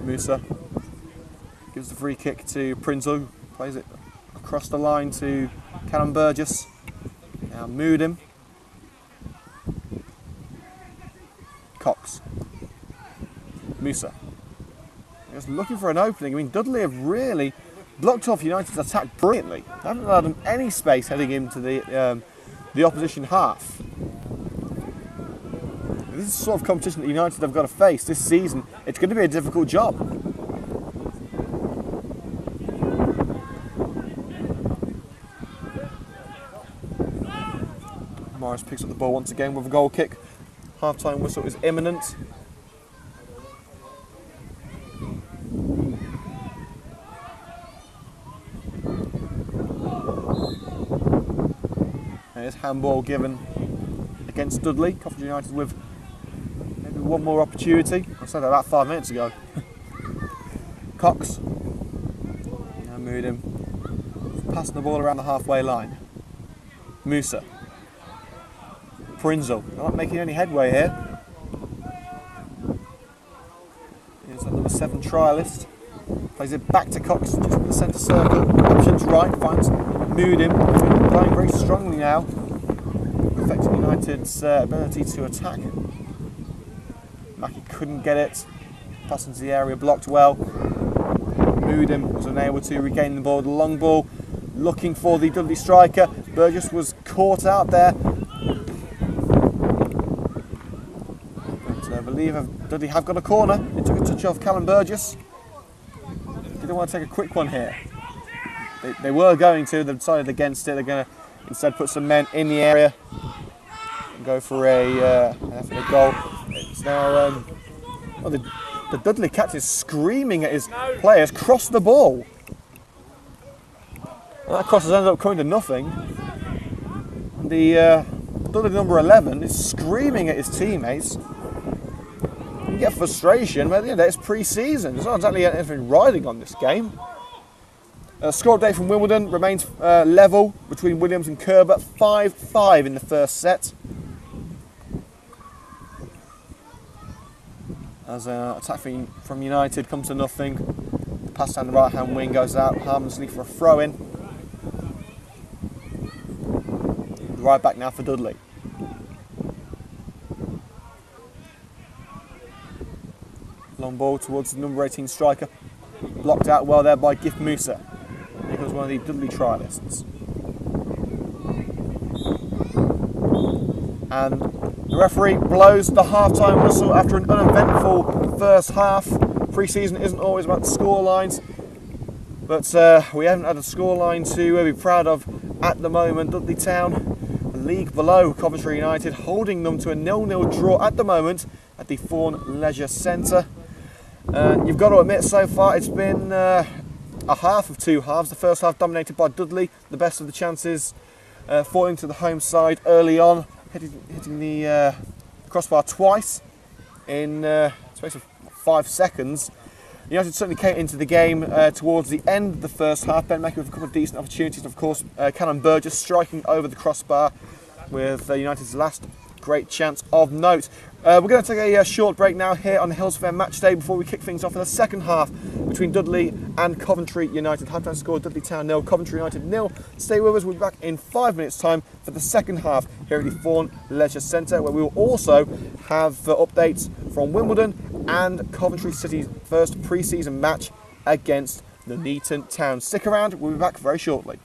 Musa gives the free kick to Prinzel, plays it across the line to Callum Burgess. Now Moodim. Cox. Musa. Just looking for an opening. I mean, Dudley have really blocked off United's attack brilliantly. They haven't allowed them any space heading into the opposition half. This is the sort of competition that United have got to face this season. It's going to be a difficult job. Morris picks up the ball once again with a goal kick. Half-time whistle is imminent. There's handball given against Dudley. Coventry United with maybe one more opportunity. I said that about 5 minutes ago. Cox. Now moved him. Passing the ball around the halfway line. Musa. Prinzel. They're not making any headway here. Here's the number 7 trialist. Plays it back to Cox, just in the centre circle. Options right, finds Moodim. Playing very strongly now, affecting United's ability to attack. Mackie couldn't get it. Pass into the area, blocked well. Moodim was unable to regain the ball. The long ball, looking for the Dudley striker. Burgess was caught out there. But I believe Dudley have got a corner. It took a touch off Callum Burgess. Didn't want to take a quick one here. They were going to, they decided against it. They're going to instead put some men in the area and go for a goal. It's now, the Dudley catch is screaming at his players, cross the ball. And that cross has ended up coming to nothing. And the Dudley number 11 is screaming at his teammates. You get frustration, but at the end of the day, it's pre-season. There's not exactly anything riding on this game. Score update from Wimbledon remains level between Williams and Kerber, 5-5 in the first set. As attack from United comes to nothing. The pass down the right-hand wing goes out harmlessly for a throw-in. Right back now for Dudley. Long ball towards the number 18 striker. Blocked out well there by Gif Musa. Here comes one of the Dudley trialists. And the referee blows the half-time whistle after an uneventful first half. Pre-season isn't always about the score lines, but we haven't had a score line to be proud of at the moment. Dudley Town, a league below Coventry United, holding them to a 0-0 draw at the moment at the Fawn Leisure Centre. You've got to admit, so far it's been a half of two halves. The first half dominated by Dudley, the best of the chances falling to the home side early on, hitting the crossbar twice in a space of 5 seconds. United certainly came into the game towards the end of the first half. Ben Mackey with a couple of decent opportunities. Of course, Callum Burgess striking over the crossbar with United's last great chance of note. We're going to take a short break now here on the Hillz FM Matchday before we kick things off in the second half between Dudley and Coventry United. Half-time score, Dudley Town 0, Coventry United 0. Stay with us, we'll be back in 5 minutes' time for the second half here at the Fawn Leisure Centre, where we will also have updates from Wimbledon and Coventry City's first pre-season match against the Nuneaton Town. Stick around, we'll be back very shortly.